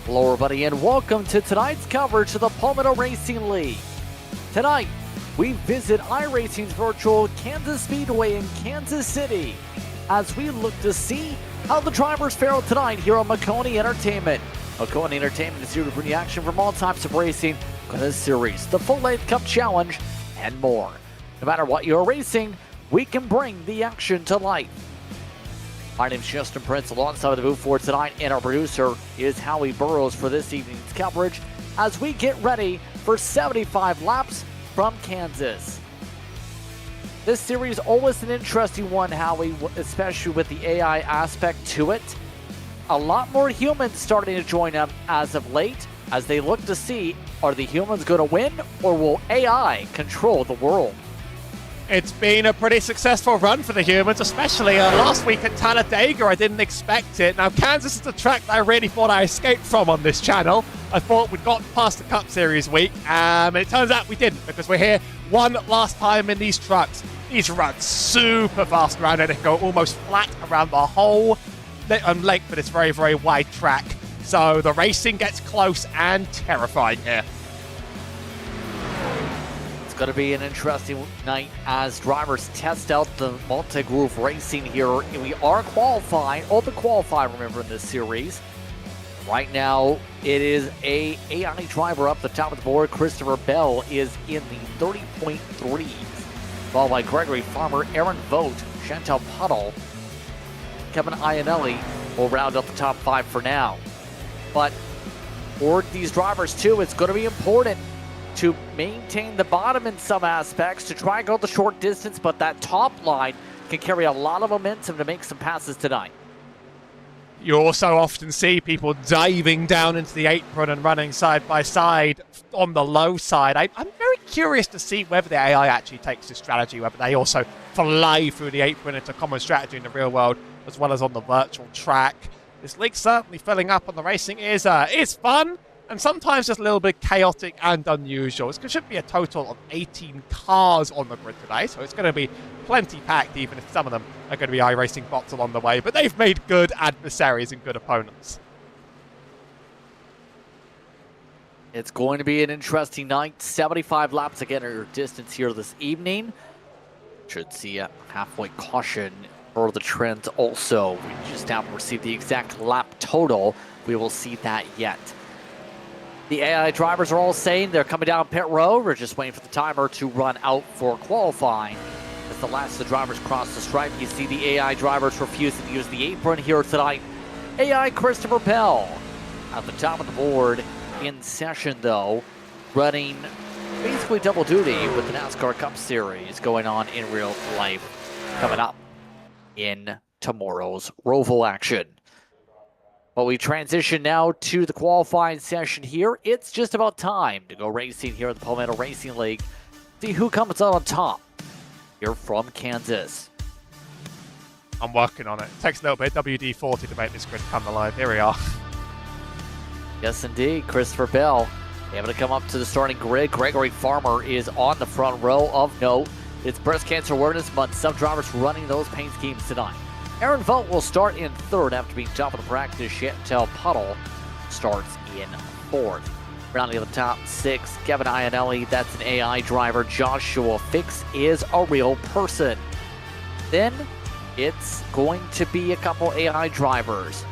Hello everybody and welcome to tonight's coverage of the Palmetto Racing League. Tonight, we visit iRacing's virtual Kansas Speedway in Kansas City as we look to see how the drivers fare out tonight here on Maconi Entertainment. Maconi Entertainment is here to bring you action from all types of racing, this series, the Full Length Cup Challenge, and more. No matter what you're racing, we can bring the action to life. My name is Justin Prince, alongside the booth for tonight, and our producer is Howie Burrows for this evening's coverage as we get ready for 75 laps from Kansas. This series always an interesting one, Howie, especially with the AI aspect to it. A lot more humans starting to join up as of late as they look to see, are the humans going to win or will AI control the world? It's been a pretty successful run for the humans, especially last week at Talladega. I didn't expect it. Now, Kansas is the track that I really thought I escaped from on this channel. I thought we'd gotten past the Cup Series week, and it turns out we didn't, because we're here one last time in these trucks. These run super fast around it. They go almost flat around the whole length of this very, very wide track. So the racing gets close and terrifying here. It's going to be an interesting night as drivers test out the multi-groove racing here. We are qualifying, open qualifying, remember, in this series. Right now, it is a AI driver up the top of the board. Christopher Bell is in the 30.3s, followed by Gregory Farmer, Aaron Vogt, Chantel Puddle, Kevin Iannelli will round up the top 5 for now. But for these drivers too, it's going to be important to maintain the bottom in some aspects to try and go the short distance, but that top line can carry a lot of momentum to make some passes tonight. You also often see people diving down into the apron and running side by side on the low side. I'm very curious to see whether the AI actually takes this strategy, whether they also fly through the apron. It's a common strategy in the real world as well as on the virtual track. This league certainly filling up on the racing is fun, and sometimes just a little bit chaotic and unusual. It should be a total of 18 cars on the grid today, so it's going to be plenty packed, even if some of them are going to be iRacing bots along the way. But they've made good adversaries and good opponents. It's going to be an interesting night. 75 laps again at your distance here this evening. Should see a halfway caution for the trends also. We just haven't received the exact lap total. We will see that yet. The AI drivers are all saying they're coming down pit road. We're just waiting for the timer to run out for qualifying. As the last of the drivers cross the stripe, you see the AI drivers refusing to use the apron here tonight. AI Christopher Bell at the top of the board in session, though, running basically double duty with the NASCAR Cup Series going on in real life coming up in tomorrow's Roval action. But we transition now to the qualifying session here. It's just about time to go racing here at the Palmetto Racing League. See who comes out on top here from Kansas. I'm working on it. It takes a little bit of WD-40 to make this grid come alive. Here we are. Yes, indeed. Christopher Bell able to come up to the starting grid. Gregory Farmer is on the front row of note. It's Breast Cancer Awareness Month. Some drivers running those paint schemes tonight. Aaron Vogt will start in third after being top of the practice. Chantel Puddle starts in fourth. Rounding the top 6, Kevin Iannelli, that's an AI driver. Joshua Fix is a real person. Then it's going to be a couple AI drivers.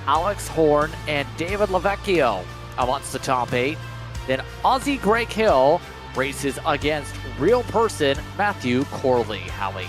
Alex Horn and David Lavecchio amongst the top 8. Then Ozzie Greg Hill races against real person Matthew Corley. Howie.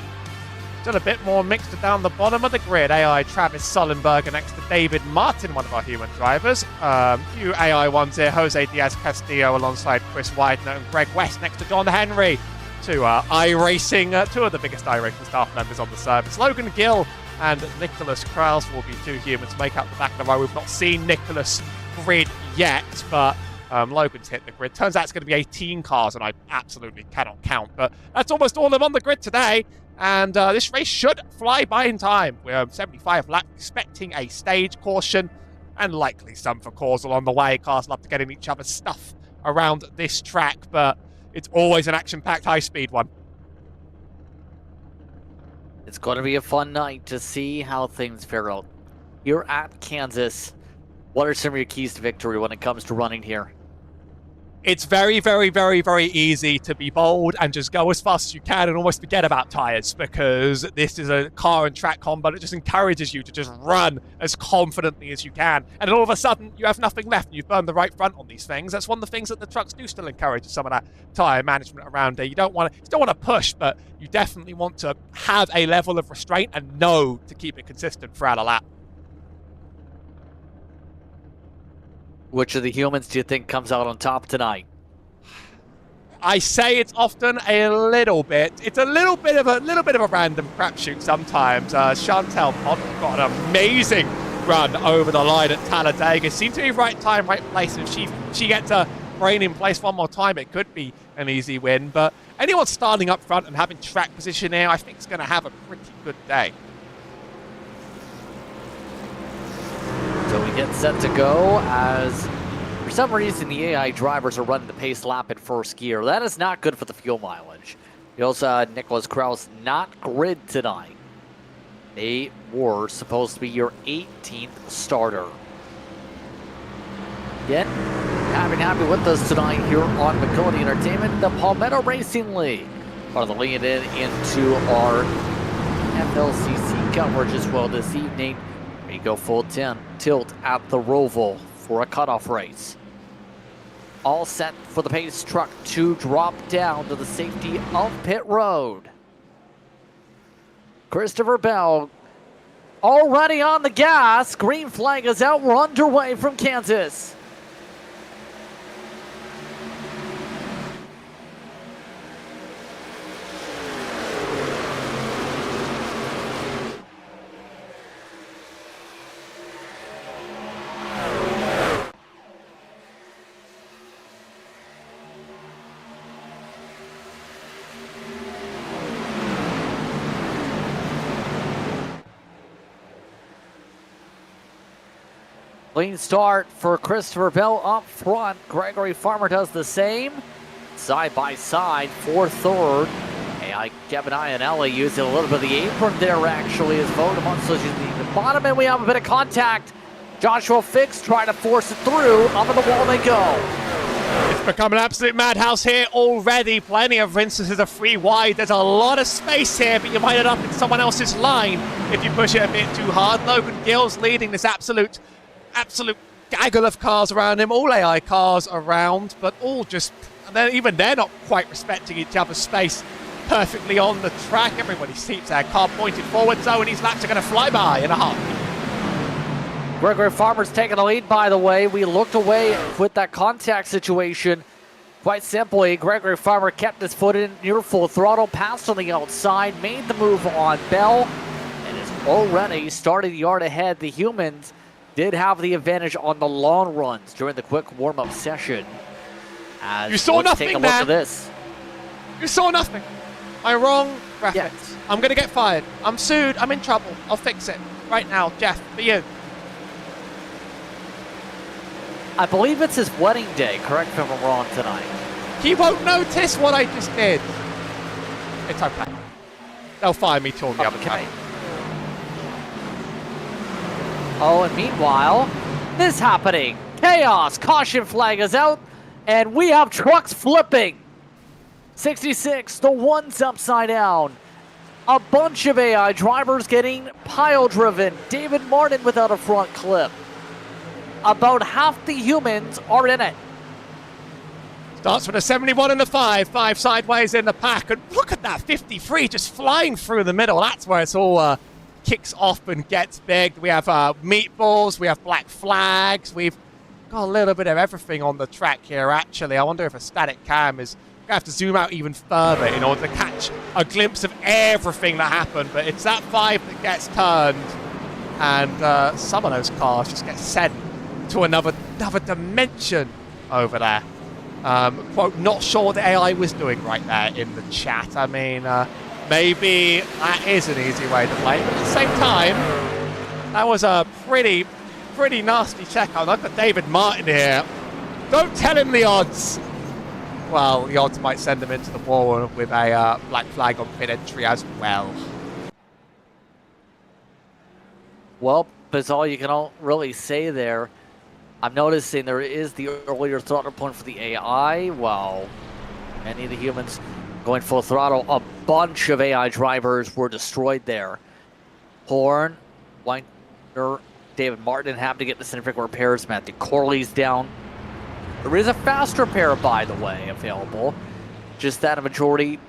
Still a bit more mixed down the bottom of the grid. AI Travis Sullenberger next to David Martin, one of our human drivers. Few AI ones here. Jose Diaz-Castillo alongside Chris Widener and Greg West next to John Henry. Two iRacing, two of the biggest iRacing staff members on the service. Logan Gill and Nicholas Krause will be two humans to make up the back of the row. We've not seen Nicholas grid yet, but Logan's hit the grid. Turns out it's going to be 18 cars, and I absolutely cannot count. But that's almost all of them on the grid today. And this race should fly by in time. We're 75 laps, expecting a stage caution and likely some for causal on the way. Cars love to get in each other's stuff around this track, but it's always an action-packed high-speed one. It's going to be a fun night to see how things fare out here at Kansas. What are some of your keys to victory when it comes to running here? It's very, very, very, very easy to be bold and just go as fast as you can and almost forget about tyres, because this is a car and track combo that just encourages you to just run as confidently as you can. And all of a sudden, you have nothing left and you've burned the right front on these things. That's one of the things that the trucks do still encourage, some of that tyre management around there. You don't want to push, but you definitely want to have a level of restraint and know to keep it consistent throughout a lap. Which of the humans do you think comes out on top tonight? I say it's often a little bit. It's a little bit of a random crapshoot sometimes. Chantel Pond got an amazing run over the line at Talladega. Seemed to be right time, right place. If she gets a brain in place one more time, it could be an easy win. But anyone starting up front and having track position here, I think is going to have a pretty good day. So we get set to go as, for some reason, the AI drivers are running the pace lap in first gear. That is not good for the fuel mileage. You also had Nicholas Krause not grid tonight. They were supposed to be your 18th starter. Again, happy with us tonight here on Maconi Entertainment, the Palmetto Racing League. Part of the lead in into our FLCC coverage as well this evening. We go full tilt at the Roval for a cutoff race. All set for the pace truck to drop down to the safety of pit road. Christopher Bell already on the gas. Green flag is out. We're underway from Kansas. Clean start for Christopher Bell up front. Gregory Farmer does the same. Side by side for third. AI Kevin Iannelli using a little bit of the apron there actually as Vodamon's using the bottom, and we have a bit of contact. Joshua Fix trying to force it through. Up on the wall they go. It's become an absolute madhouse here already. Plenty of instances of free wide. There's a lot of space here, but you might end up in someone else's line if you push it a bit too hard. Logan Gill's leading this absolute gaggle of cars around him, all AI cars around, but all just, even they're not quite respecting each other's space perfectly on the track. Everybody keeps their car pointed forward, so and these laps are going to fly by in a heartbeat. Gregory Farmer's taking the lead, by the way. We looked away with that contact situation. Quite simply, Gregory Farmer kept his foot in near full throttle, passed on the outside, made the move on Bell, and is already starting the yard ahead. The humans did have the advantage on the long runs during the quick warm-up session. You saw nothing, take a man. look at this. You saw nothing. My wrong graphics. Yes. I'm going to get fired. I'm sued. I'm in trouble. I'll fix it right now. Jeff, for you. I believe it's his wedding day, correct me if I'm wrong tonight. He won't notice what I just did. It's okay. They'll fire me till the other time. Oh, and meanwhile, this happening. Chaos. Caution flag is out, and we have trucks flipping. 66, the one's upside down. A bunch of AI drivers getting pile driven. David Martin without a front clip. About half the humans are in it. Starts with a 71 and a 5 sideways in the pack, and look at that 53 just flying through the middle. That's where it's all kicks off and gets big. We have meatballs, we have black flags, we've got a little bit of everything on the track here actually. I wonder if a static cam is going to have to zoom out even further in order to catch a glimpse of everything that happened, but it's that 5 that gets turned, and some of those cars just get sent to another dimension over there. Quote, not sure what the AI was doing right there in the chat. I mean, maybe that is an easy way to play, but at the same time, that was a pretty nasty checkout. Look at David Martin here. Don't tell him the odds. Well, the odds might send him into the wall with a black flag on pit entry as well. Well, that's all you can really say there. I'm noticing there is the earlier throttle point for the AI, while many of the humans going full throttle. A bunch of AI drivers were destroyed there. Horn, Weiner, David Martin having to get the significant repairs. Matthew Corley's down. There is a fast repair, by the way, available. Just that a majority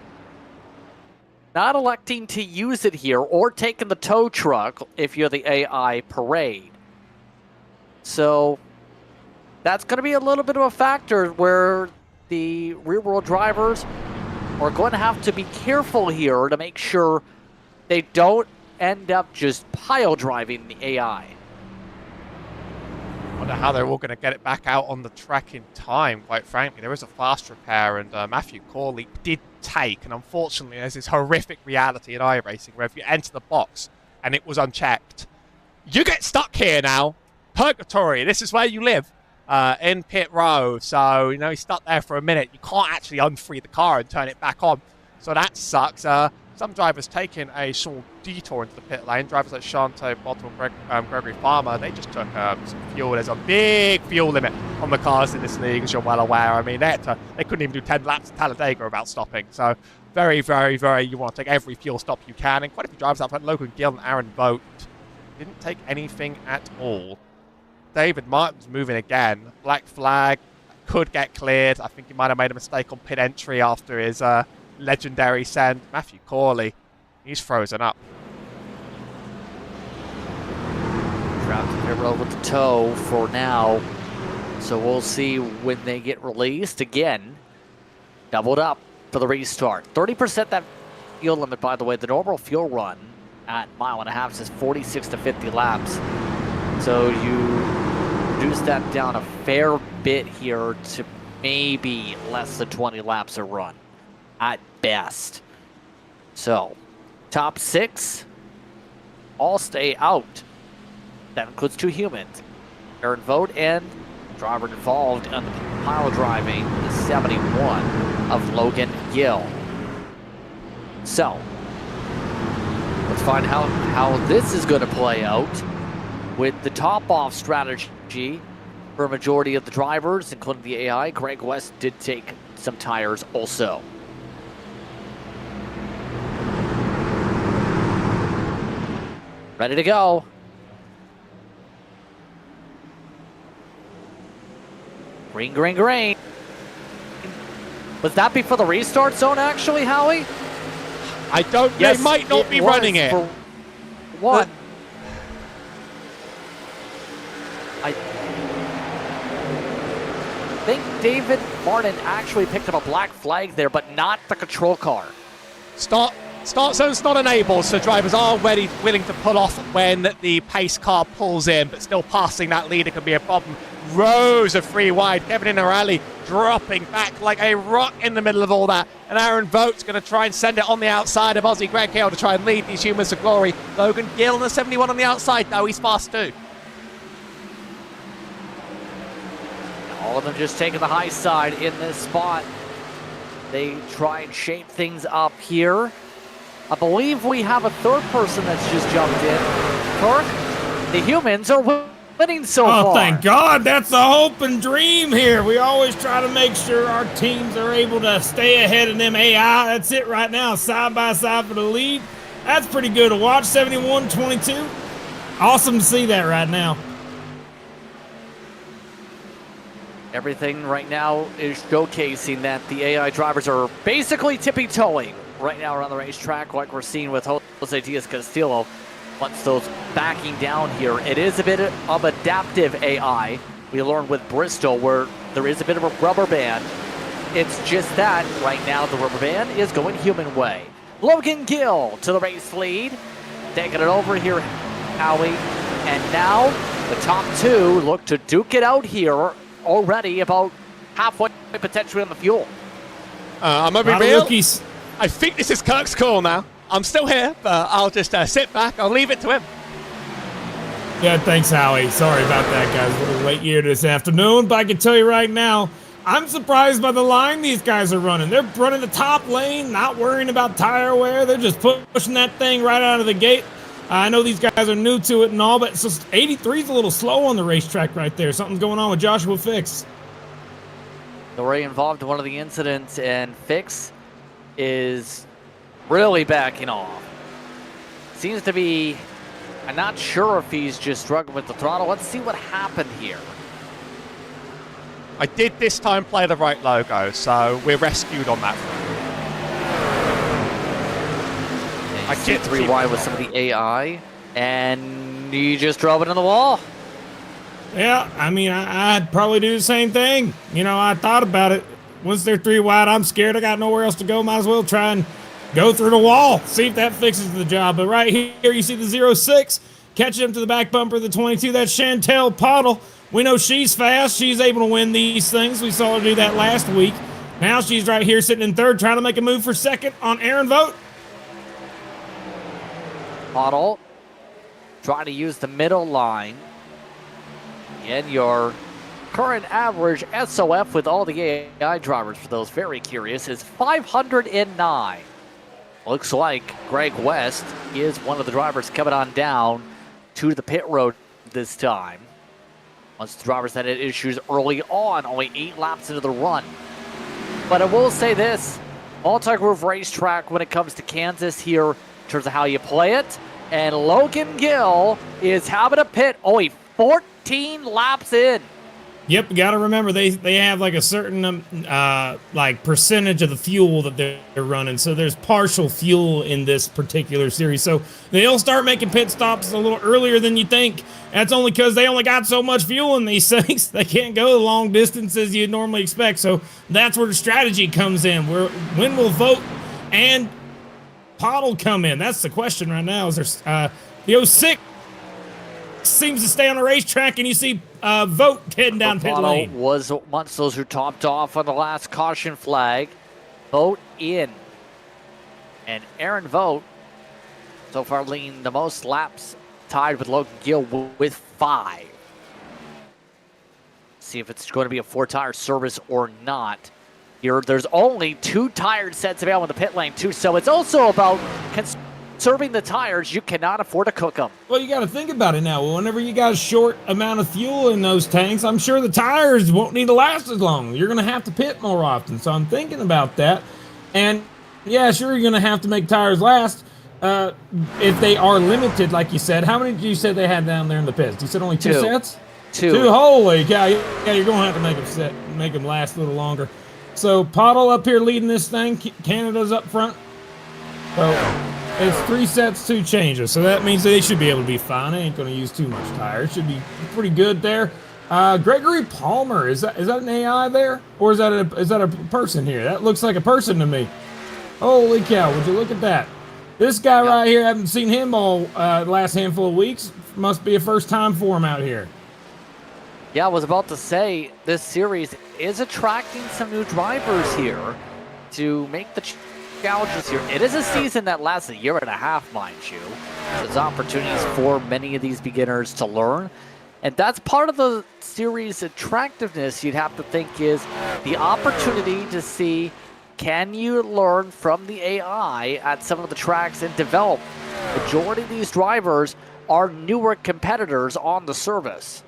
not electing to use it here or taking the tow truck if you're the AI parade. So that's going to be a little bit of a factor where the rear-world drivers are going to have to be careful here to make sure they don't end up just pile driving the AI. I wonder how they're all going to get it back out on the track in time, quite frankly. There is a fast repair, and Matthew Corley did take, and unfortunately there's this horrific reality in iRacing where if you enter the box and it was unchecked, you get stuck here now. Purgatory, this is where you live, in pit row. So, you know, he's stuck there for a minute. You can't actually unfree the car and turn it back on. So that sucks. Some drivers taking a small detour into the pit lane. Drivers like Shanto, Bottom, Gregory Farmer, they just took some fuel. There's a big fuel limit on the cars in this league, as you're well aware. I mean, they couldn't even do 10 laps at Talladega without stopping. So very, very, very, you want to take every fuel stop you can. And quite a few drivers out front, Logan Gill and Aaron Vogt, didn't take anything at all. David Martin's moving again. Black flag could get cleared. I think he might have made a mistake on pit entry after his legendary send. Matthew Corley, he's frozen up. Trapped in pit road with the tow for now. So we'll see when they get released. Again, doubled up for the restart. 30% that fuel limit, by the way. The normal fuel run at 1.5 miles says 46 to 50 laps. So you reduce that down a fair bit here to maybe less than 20 laps a run at best. So top 6 all stay out. That includes 2 humans. Aaron Vogt and driver involved in the pile driving, the 71 of Logan Gill. So let's find how this is going to play out with the top-off strategy for a majority of the drivers, including the AI. Greg West did take some tires also. Ready to go. Green, green, green. Was that before the restart zone, actually, Howie? I don't. Yes, they might not be running it. For what? I think David Martin actually picked up a black flag there, but not the control car. Start zone's not enabled, so drivers are willing to pull off when the pace car pulls in, but still passing that leader can be a problem. Rows of free wide. Kevin Inarelli dropping back like a rock in the middle of all that. And Aaron Vogt's going to try and send it on the outside of Aussie Greg Hill to try and lead these humans to glory. Logan Gill and the 71 on the outside, though. He's fast too. All of them just taking the high side in this spot. They try and shape things up here. I believe we have a third person that's just jumped in. Kirk, the humans are winning so far. Oh, thank God. That's the hope and dream here. We always try to make sure our teams are able to stay ahead of them AI. That's it right now, side by side for the lead. That's pretty good to watch, 71-22. Awesome to see that right now. Everything right now is showcasing that the AI drivers are basically tippy-toeing right now around the racetrack, like we're seeing with Jose Diaz-Castillo. Once those backing down here, it is a bit of adaptive AI. We learned with Bristol where there is a bit of a rubber band. It's just that right now the rubber band is going human way. Logan Gill to the race lead, taking it over here, Howie. And now the top 2 look to duke it out here already, about halfway potentially on the fuel. I'm going to be real. I think this is Kirk's call now. I'm still here, but I'll just sit back. I'll leave it to him. Yeah, thanks, Howie. Sorry about that, guys. A little late here this afternoon, but I can tell you right now, I'm surprised by the line these guys are running. They're running the top lane, not worrying about tire wear. They're just pushing that thing right out of the gate. I know these guys are new to it and all, but it's just 83 is a little slow on the racetrack right there. Something's going on with Joshua Fix. Already involved in one of the incidents, and Fix is really backing off. Seems to be, I'm not sure if he's just struggling with the throttle. Let's see what happened here. I did this time play the right logo, so we're rescued on that front. I get 3 wide with some of the AI, and you just drove it in the wall. Yeah, I mean, I'd probably do the same thing. You know, I thought about it. Once they're 3 wide, I'm scared. I got nowhere else to go. Might as well try and go through the wall. See if that fixes the job. But right here, you see the 06 catching up to the back bumper of the 22. That's Chantel Pottle. We know she's fast. She's able to win these things. We saw her do that last week. Now she's right here sitting in third, trying to make a move for second on Aaron Vogt. Pottle trying to use the middle line. And your current average SOF with all the AI drivers, for those very curious, is 509. Looks like Greg West is one of the drivers coming on down to the pit road this time. Once the drivers had issues early on, only 8 laps into the run. But I will say this, multi-groove racetrack when it comes to Kansas here in terms of how you play it. And Logan Gill is having a pit only 14 laps in. Yep, got to remember they have like a certain like percentage of the fuel that they're running. So there's partial fuel in this particular series. So they'll start making pit stops a little earlier than you think. That's only because they only got so much fuel in these things. They can't go the long distances you'd normally expect. So that's where the strategy comes in. When will Vogt and Pottle come in? That's the question right now. Is there the 06 seems to stay on the racetrack, and you see Vogt heading down pit lane. Was amongst those who topped off on the last caution flag. Vogt in. And Aaron Vogt so far leading the most laps, tied with Logan Gill with 5. See if it's going to be a 4-tire service or not. Here, there's only 2 tire sets available in the pit lane too, so it's also about conserving the tires. You cannot afford to cook them. Well, you got to think about it now. Whenever you got a short amount of fuel in those tanks, I'm sure the tires won't need to last as long. You're going to have to pit more often, so I'm thinking about that. And yeah, sure, you're going to have to make tires last if they are limited, like you said. How many did you say they had down there in the pits? You said only 2 sets? 2. Holy cow! Yeah, you're going to have to make them last a little longer. So Pottle up here leading this thing. Canada's up front. So it's 3 sets, 2 changes. So that means they should be able to be fine. They ain't going to use too much tire. It should be pretty good there. Gregory Palmer, is that an AI there, or is that a person here? That looks like a person to me. Holy cow! Would you look at that? This guy right here, haven't seen him all the last handful of weeks. Must be a first time for him out here. Yeah, I was about to say, this series is attracting some new drivers here to make the challenges here. It is a season that lasts 1.5 years, mind you. There's opportunities for many of these beginners to learn. And that's part of the series' attractiveness, you'd have to think, is the opportunity to see, can you learn from the AI at some of the tracks and develop? The majority of these drivers are newer competitors on the service.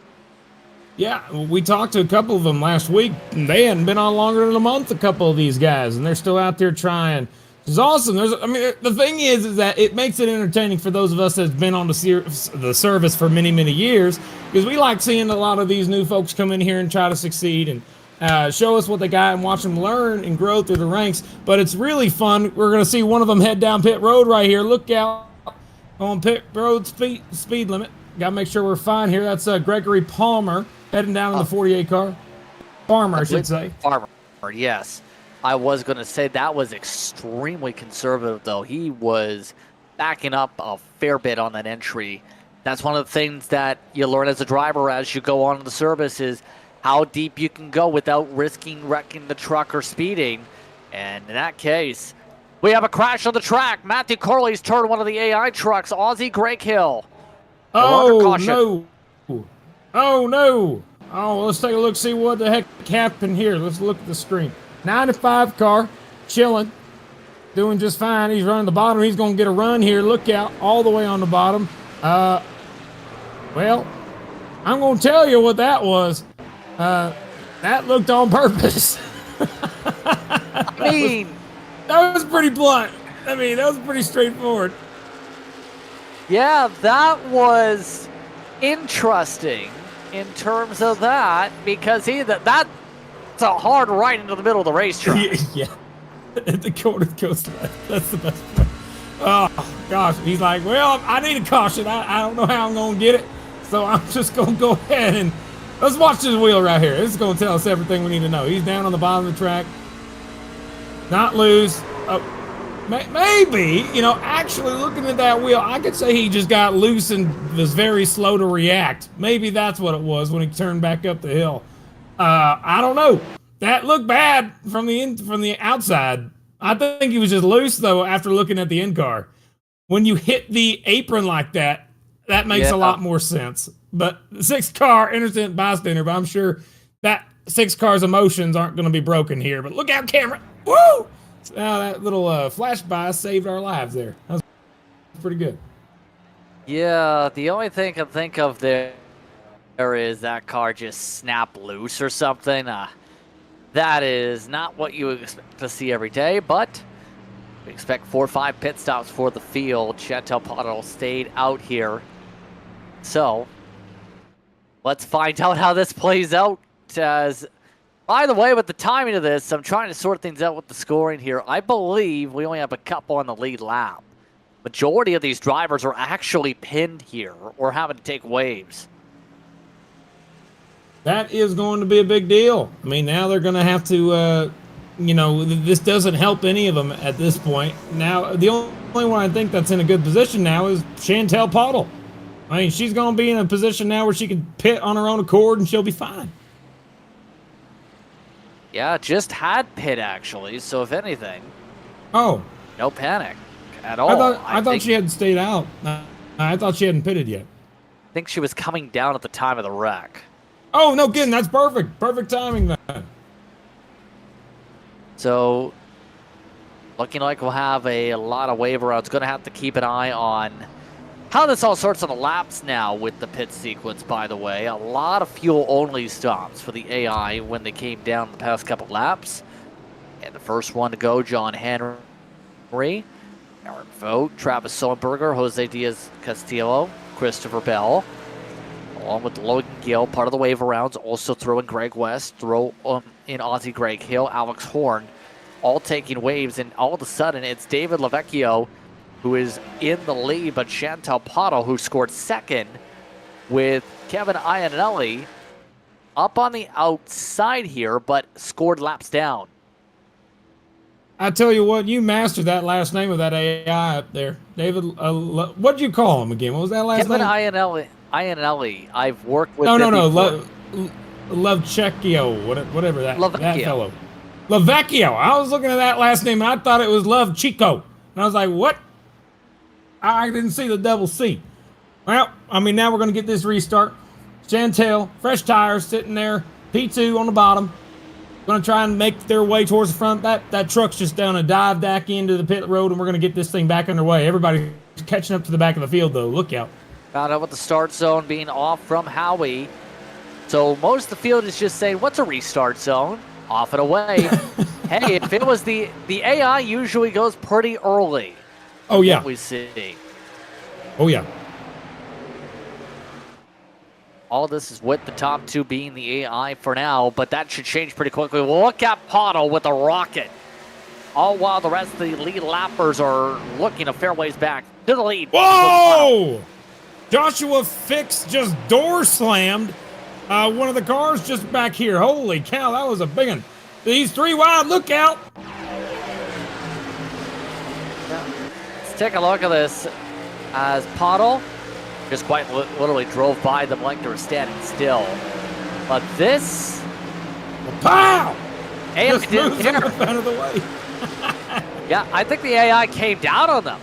Yeah, we talked to a couple of them last week, and they hadn't been on longer than a month, a couple of these guys, and they're still out there trying. It's awesome. The thing is that it makes it entertaining for those of us that's been on the service for many, many years, because we like seeing a lot of these new folks come in here and try to succeed and show us what they got and watch them learn and grow through the ranks. But it's really fun. We're going to see one of them head down pit road right here. Look out on pit road speed limit. Got to make sure we're fine here. That's Gregory Palmer heading down in the 48 car. Farmer, I should say. Farmer, yes. I was going to say that was extremely conservative, though. He was backing up a fair bit on that entry. That's one of the things that you learn as a driver as you go on the service is how deep you can go without risking wrecking the truck or speeding. And in that case, we have a crash on the track. Matthew Corley's turned one of the AI trucks. Aussie Greg Hill. Oh, no. Oh, no. Oh, let's take a look, see what the heck happened here. Let's look at the screen. 95 car, chilling. doing just fine. He's running the bottom. He's going to get a run here. Look out, all the way on the bottom. Well, I'm going to tell you what that was. That looked on purpose. That was pretty blunt. I mean, that was pretty straightforward. Yeah, that was interesting in terms of that, because that's a hard right into the middle of the racetrack. Yeah. The corner goes left. That's the best part. Oh, gosh. He's like, well, I need a caution. I don't know how I'm going to get it. So I'm just going to go ahead and let's watch this wheel right here. This is going to tell us everything we need to know. He's down on the bottom of the track. Not loose. Maybe, actually looking at that wheel, I could say he just got loose and was very slow to react. Maybe that's what it was when he turned back up the hill. I don't know. That looked bad from the outside. I think he was just loose, though, after looking at the in-car. When you hit the apron like that, that makes a lot more sense. But the 6-car innocent bystander, but I'm sure that 6 car's emotions aren't going to be broken here. But look out, camera. Woo! Now that little flash by saved our lives there. That was pretty good. Yeah, the only thing I can think of there is that car just snapped loose or something. That is not what you expect to see every day, but we expect 4 or 5 pit stops for the field. Chantel Pottle stayed out here. So, let's find out how this plays out. By the way, with the timing of this, I'm trying to sort things out with the scoring here. I believe we only have a couple on the lead lap. Majority of these drivers are actually pinned here or having to take waves. That is going to be a big deal. I mean, now they're going to have to, this doesn't help any of them at this point. Now, the only one I think that's in a good position now is Chantel Pottle. I mean, she's going to be in a position now where she can pit on her own accord and she'll be fine. Yeah, just had pit actually, so if anything. Oh. No panic at all. I thought she hadn't stayed out. I thought she hadn't pitted yet. I think she was coming down at the time of the wreck. Oh, no kidding. That's perfect. Perfect timing then. So, looking like we'll have a lot of wave routes. Going to have to keep an eye on how this all sorts on the laps now with the pit sequence, by the way. A lot of fuel-only stops for the AI when they came down the past couple laps. And the first one to go, John Henry, Aaron Vogt, Travis Sullenberger, Jose Diaz-Castillo, Christopher Bell, along with Logan Gill, part of the wave rounds. Also throw in Greg West, throw in Aussie Greg Hill, Alex Horn, all taking waves. And all of a sudden, it's David Lavecchio who is in the lead, but Chantel Pottle, who scored second, with Kevin Iannelli up on the outside here, but scored laps down. I tell you what, you mastered that last name of that AI up there. David, what'd you call him again? What was that last name? Kevin Iannelli. I've worked with No. Lovecchio, whatever that fellow. Lavecchio. I was looking at that last name, and I thought it was Love Chico. And I was like, what? I didn't see the double C. Well, I mean, now we're going to get this restart. Chantel, fresh tires sitting there. P2 on the bottom. Going to try and make their way towards the front. That truck's just down a dive back into the pit road, and we're going to get this thing back underway. Everybody's catching up to the back of the field, though. Look out. Found out with the start zone being off from Howie. So most of the field is just saying, what's a restart zone? Off and away. Hey, if it was the AI usually goes pretty early. Oh, yeah. What we see. Oh, yeah. All this is with the top 2 being the AI for now, but that should change pretty quickly. Look at Pottle with a rocket. All while the rest of the lead lappers are looking a fair ways back to the lead. Whoa! Joshua Fix just door slammed one of the cars just back here. Holy cow, that was a big one. These 3 wide, look out! Let's take a look at this as Pottle just quite literally drove by them like they were standing still. But this... Pow! AI just didn't care. Out of the way. Yeah, I think the AI came down on them.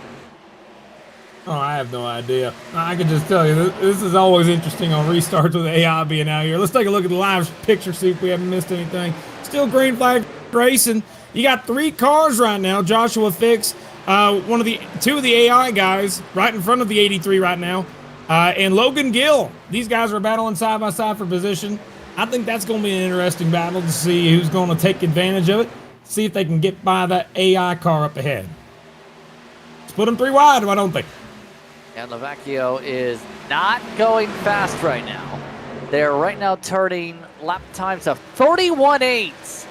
Oh, I have no idea. I can just tell you, this is always interesting on restarts with AI being out here. Let's take a look at the live picture, see if we haven't missed anything. Still green flag racing. You got 3 cars right now. Joshua Fix, two of the AI guys right in front of the 83 right now, and Logan Gill. These guys are battling side by side for position. I think that's going to be an interesting battle to see who's going to take advantage of it. See if they can get by that AI car up ahead. Let's put them 3 wide, I don't think. And Lavecchio is not going fast right now. They're right now turning lap times of 31.8.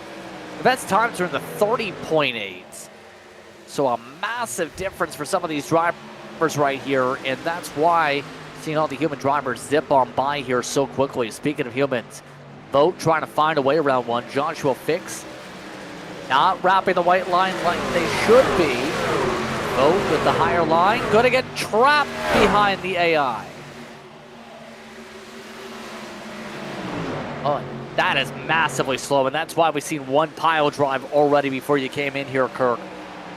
The best times are in the 30.8s. So a massive difference for some of these drivers right here, and that's why seeing all the human drivers zip on by here so quickly. Speaking of humans, Vogt trying to find a way around one. Joshua Fix not wrapping the white line like they should be. Vogt with the higher line, gonna get trapped behind the AI. Oh, that is massively slow, and that's why we've seen one pile drive already before you came in here, Kirk.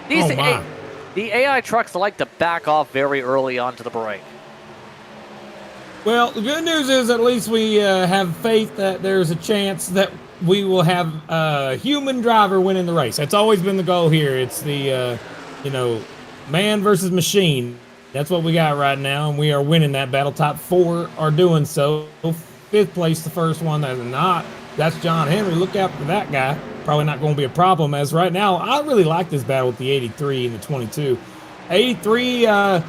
The AI trucks like to back off very early onto the brake. Well, the good news is at least we have faith that there's a chance that we will have a human driver winning the race. That's always been the goal here. It's the, man versus machine. That's what we got right now, and we are winning that battle. Top 4 are doing so. 5th place, the first one that's not. That's John Henry. Look out for that guy. Probably not going to be a problem, as right now, I really like this battle with the 83 and the 22. 83, I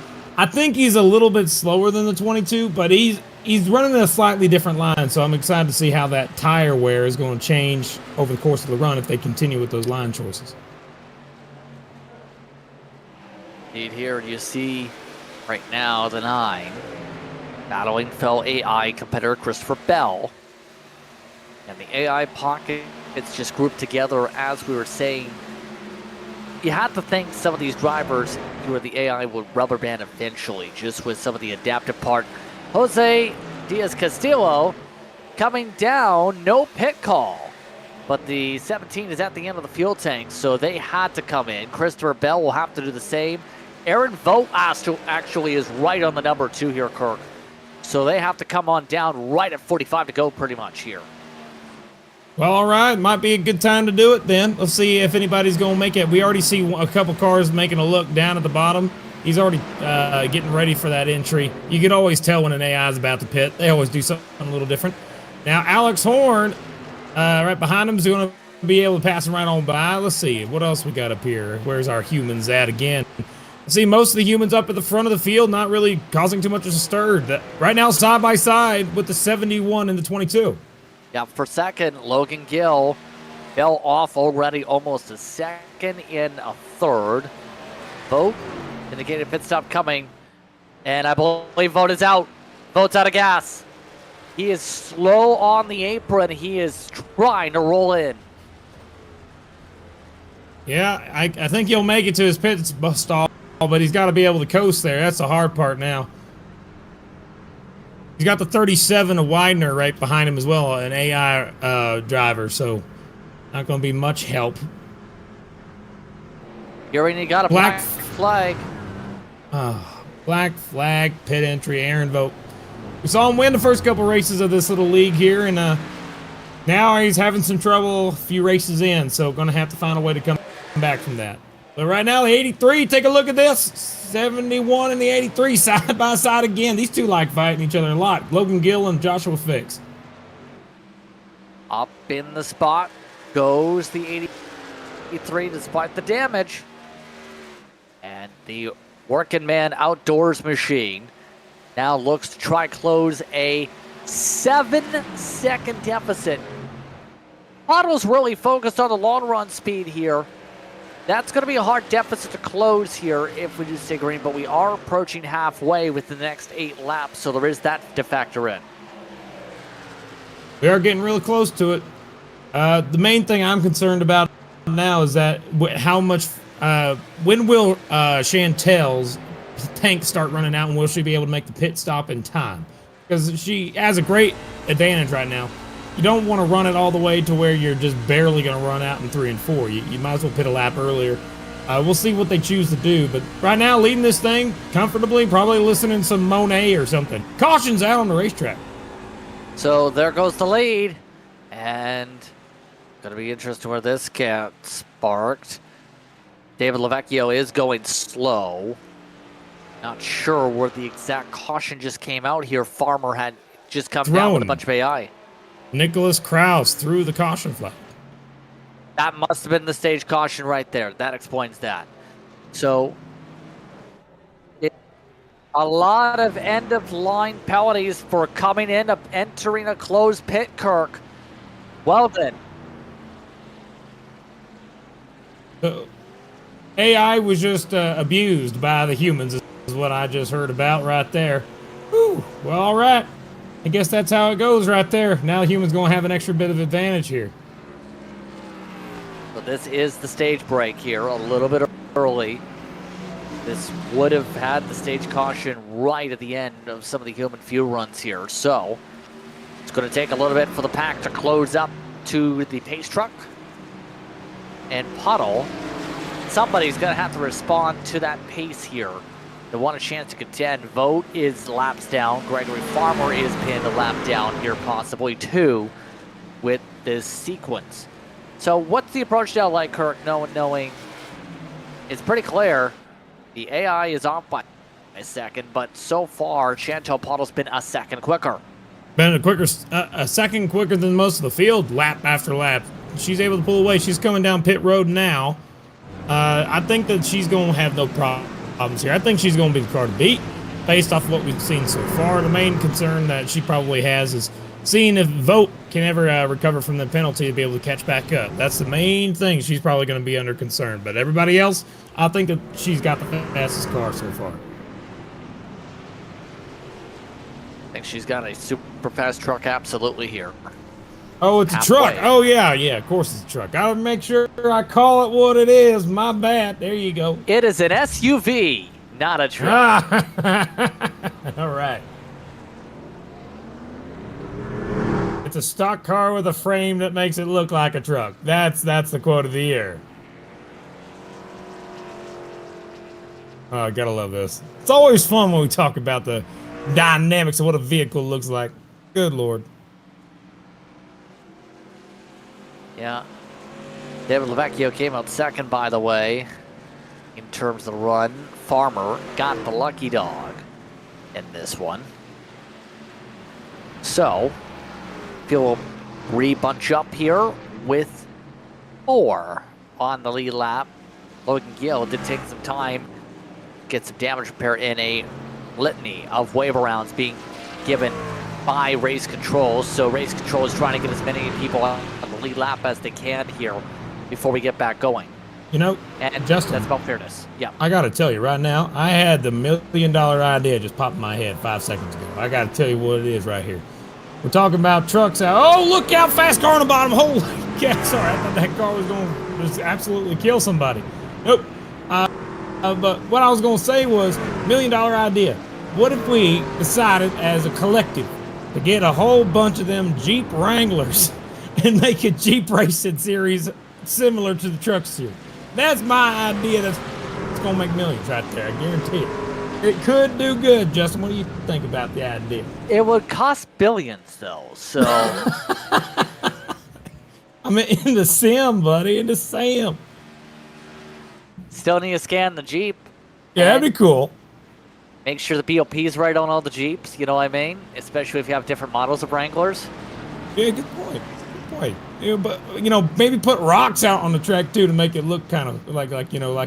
think he's a little bit slower than the 22, but he's running a slightly different line, so I'm excited to see how that tire wear is going to change over the course of the run if they continue with those line choices. Indeed, here you see right now the 9 battling fellow AI competitor Christopher Bell. And the AI pocket, it's just grouped together as we were saying. You had to think some of these drivers who are the AI would rubber band eventually, just with some of the adaptive part. Jose Diaz Castillo coming down, no pit call. But the 17 is at the end of the fuel tank, so they had to come in. Christopher Bell will have to do the same. Aaron Vogt actually is right on the number 2 here, Kirk. So they have to come on down right at 45 to go pretty much here. Well, all right. Might be a good time to do it then. Let's see if anybody's going to make it. We already see a couple cars making a look down at the bottom. He's already getting ready for that entry. You can always tell when an AI is about to pit. They always do something a little different. Now, Alex Horn, right behind him, is going to be able to pass him right on by. Let's see. What else we got up here? Where's our humans at again? See, most of the humans up at the front of the field, not really causing too much of a stir. Right now, side by side with the 71 and the 22. Yeah, for second, Logan Gill fell off already, almost a second in a third. Vogt indicated pit stop coming, and I believe Vogt is out. Vogt's out of gas. He is slow on the apron. He is trying to roll in. Yeah, I think he'll make it to his pit stall, but he's got to be able to coast there. That's the hard part now. He's got the 37 of Widener right behind him as well, an AI driver, so not going to be much help. You already got a black flag. Black flag, pit entry, Aaron Vogt. We saw him win the first couple races of this little league here, and now he's having some trouble a few races in, so going to have to find a way to come back from that. But right now, the 83, take a look at this. 71 and the 83 side by side again. These two like fighting each other a lot. Logan Gill and Joshua Fix. Up in the spot goes the 83 despite the damage. And the working man outdoors machine now looks to try close a 7-second deficit. Otto's really focused on the long run speed here. That's going to be a hard deficit to close here if we do stay green, but we are approaching halfway with the next 8 laps, so there is that to factor in. We are getting really close to it. The main thing I'm concerned about now is that how much, when will Chantel's tank start running out, and will she be able to make the pit stop in time? Because she has a great advantage right now. You don't want to run it all the way to where you're just barely going to run out in 3 and 4. You might as well pit a lap earlier. We'll see what they choose to do. But right now, leading this thing comfortably, probably listening to some Monet or something. Caution's out on the racetrack. So there goes the lead. And Gonna be interesting where this gets sparked. David Lavecchio is going slow. Not sure where the exact caution just came out here. Farmer had just come down with a bunch of AI. Nicholas Krause threw the caution flag. That must have been the stage caution right there. That explains that. So, a lot of end-of-line penalties for coming in, entering a closed pit, Kirk. Well then. AI was just abused by the humans, is what I just heard about right there. Whew. Well, all right. I guess that's how it goes right there. Now the humans going to have an extra bit of advantage here. So this is the stage break here, a little bit early. This would have had the stage caution right at the end of some of the human fuel runs here. So it's going to take a little bit for the pack to close up to the pace truck. And Puddle, somebody's going to have to respond to that pace here. They want a chance to contend. Vogt is laps down. Gregory Farmer is pinned a lap down here, possibly two, with this sequence. So what's the approach now like, Kirk, knowing it's pretty clear the AI is off by a second, but so far, Chantel Puddle's been a second quicker. Been a second quicker than most of the field, lap after lap. She's able to pull away. She's coming down pit road now. I think that she's going to have no problems here. I think she's going to be the car to beat based off of what we've seen so far. The main concern that she probably has is seeing if Vogt can ever recover from the penalty to be able to catch back up. That's the main thing she's probably going to be under concern. But everybody else, I think that she's got the fastest car so far. I think she's got a super fast truck absolutely here. Oh, it's a truck. Oh, yeah, of course it's a truck. Gotta make sure I call it what it is. My bad. There you go. It is an SUV, not a truck. All right. It's a stock car with a frame that makes it look like a truck. That's the quote of the year. Oh, I gotta love this. It's always fun when we talk about the dynamics of what a vehicle looks like. Good Lord. Yeah. David Lavecchio came out second, by the way, in terms of the run. Farmer got the lucky dog in this one. So, we'll re-bunch up here with 4 on the lead lap. Logan Gill did take some time, get some damage repair in a litany of wave rounds being given by race control. So race control is trying to get as many people on the lead lap as they can here before we get back going. You know, and Justin, that's about fairness. Yeah. I got to tell you right now, I had the $1 million idea just pop in my head 5 seconds ago. I got to tell you what it is right here. We're talking about trucks out. Oh, look out, fast car on the bottom. Holy cow. Sorry, I thought that car was going to just absolutely kill somebody. Nope. But what I was going to say was, $1 million idea. What if we decided as a collective to get a whole bunch of them Jeep Wranglers and make a Jeep racing series similar to the truck series? That's my idea. That's going to make millions right there. I guarantee it. It could do good, Justin. What do you think about the idea? It would cost billions, though, so... I'm in the sim, buddy, in the sim. Still need to scan the Jeep. Yeah, that'd be cool. Make sure the BOP is right on all the Jeeps, you know what I mean? Especially if you have different models of Wranglers. Yeah, good point. Good point. Yeah, but, maybe put rocks out on the track, too, to make it look kind of like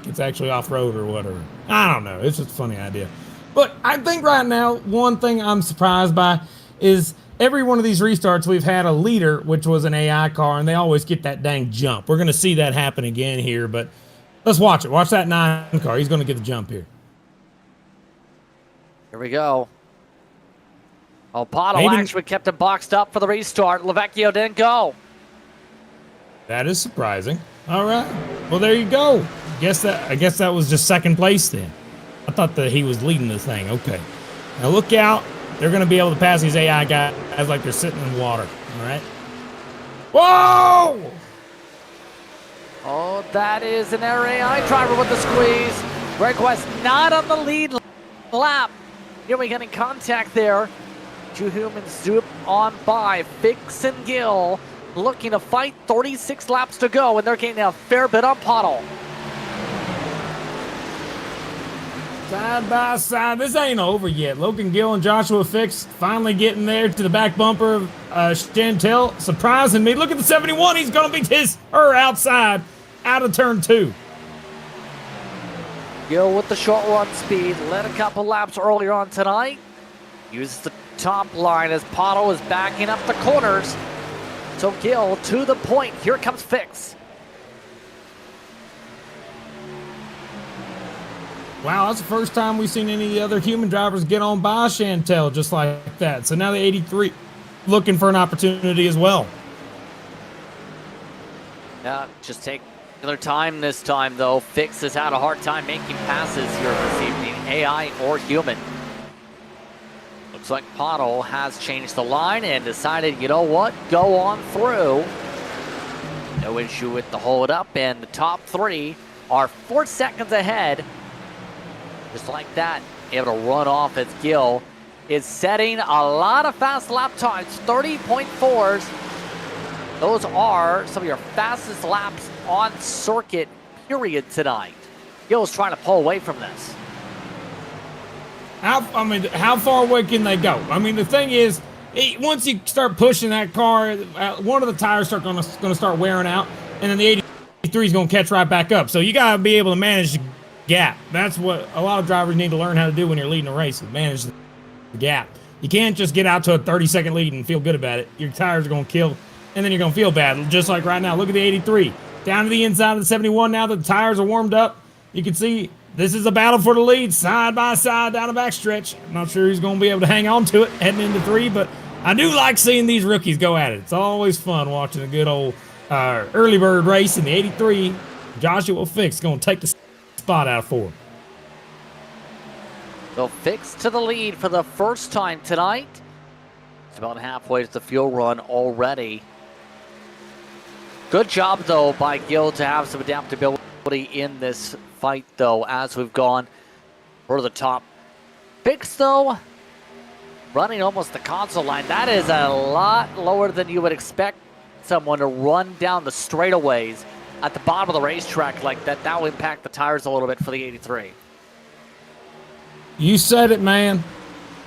it's actually off-road or whatever. I don't know. It's just a funny idea. But I think right now, one thing I'm surprised by is every one of these restarts, we've had a leader, which was an AI car, and they always get that dang jump. We're going to see that happen again here, but let's watch it. Watch that 9 car. He's going to get the jump here. Here we go. Oh, Pottle actually kept him boxed up for the restart. Lavecchio didn't go. That is surprising. All right. Well, there you go. I guess that was just second place then. I thought that he was leading the thing. Okay. Now look out. They're going to be able to pass these AI guys like they're sitting in water. All right. Whoa! Oh, that is an error AI driver with the squeeze. Greg West not on the lead lap. Here we get in contact there. 2 humans zoom on by. Fix and Gill looking to fight. 36 laps to go, and they're getting a fair bit on Pottle. Side by side. This ain't over yet. Logan Gill and Joshua Fix finally getting there to the back bumper of Chantel. Surprising me. Look at the 71. He's going to beat her outside out of turn 2. Gill with the short run speed. Led a couple laps earlier on tonight. Uses the top line as Pottle is backing up the corners. So Gill to the point. Here comes Fix. Wow, that's the first time we've seen any of the other human drivers get on by Chantel just like that. So now the 83 looking for an opportunity as well. Yeah, just take another time this time, though. Fix has had a hard time making passes here this evening, AI or human. Looks like Pottle has changed the line and decided, you know what, go on through. No issue with the hold up, and the top 3 are 4 seconds ahead. Just like that, able to run off as Gill is setting a lot of fast lap times, 30.4s. Those are some of your fastest laps on circuit, period, tonight. Gill's trying to pull away from this. How far away can they go? I mean, the thing is, once you start pushing that car, one of the tires are going to start wearing out, and then the 83 is going to catch right back up. So you got to be able to manage the gap. That's what a lot of drivers need to learn how to do when you're leading a race, is manage the gap. You can't just get out to a 30-second lead and feel good about it. Your tires are going to kill, and then you're going to feel bad, just like right now. Look at the 83. Down to the inside of the 71 now that the tires are warmed up. You can see this is a battle for the lead, side by side down the backstretch. I'm not sure who's going to be able to hang on to it heading into 3, but I do like seeing these rookies go at it. It's always fun watching a good old early bird race in the 83. Joshua Fix going to take the spot out of 4. So Fix to the lead for the first time tonight. It's about halfway to the fuel run already. Good job, though, by Gill to have some adaptability in this fight, though, as we've gone for the top. Fix, though, running almost the console line. That is a lot lower than you would expect someone to run down the straightaways at the bottom of the racetrack like that. That will impact the tires a little bit for the 83. You said it, man.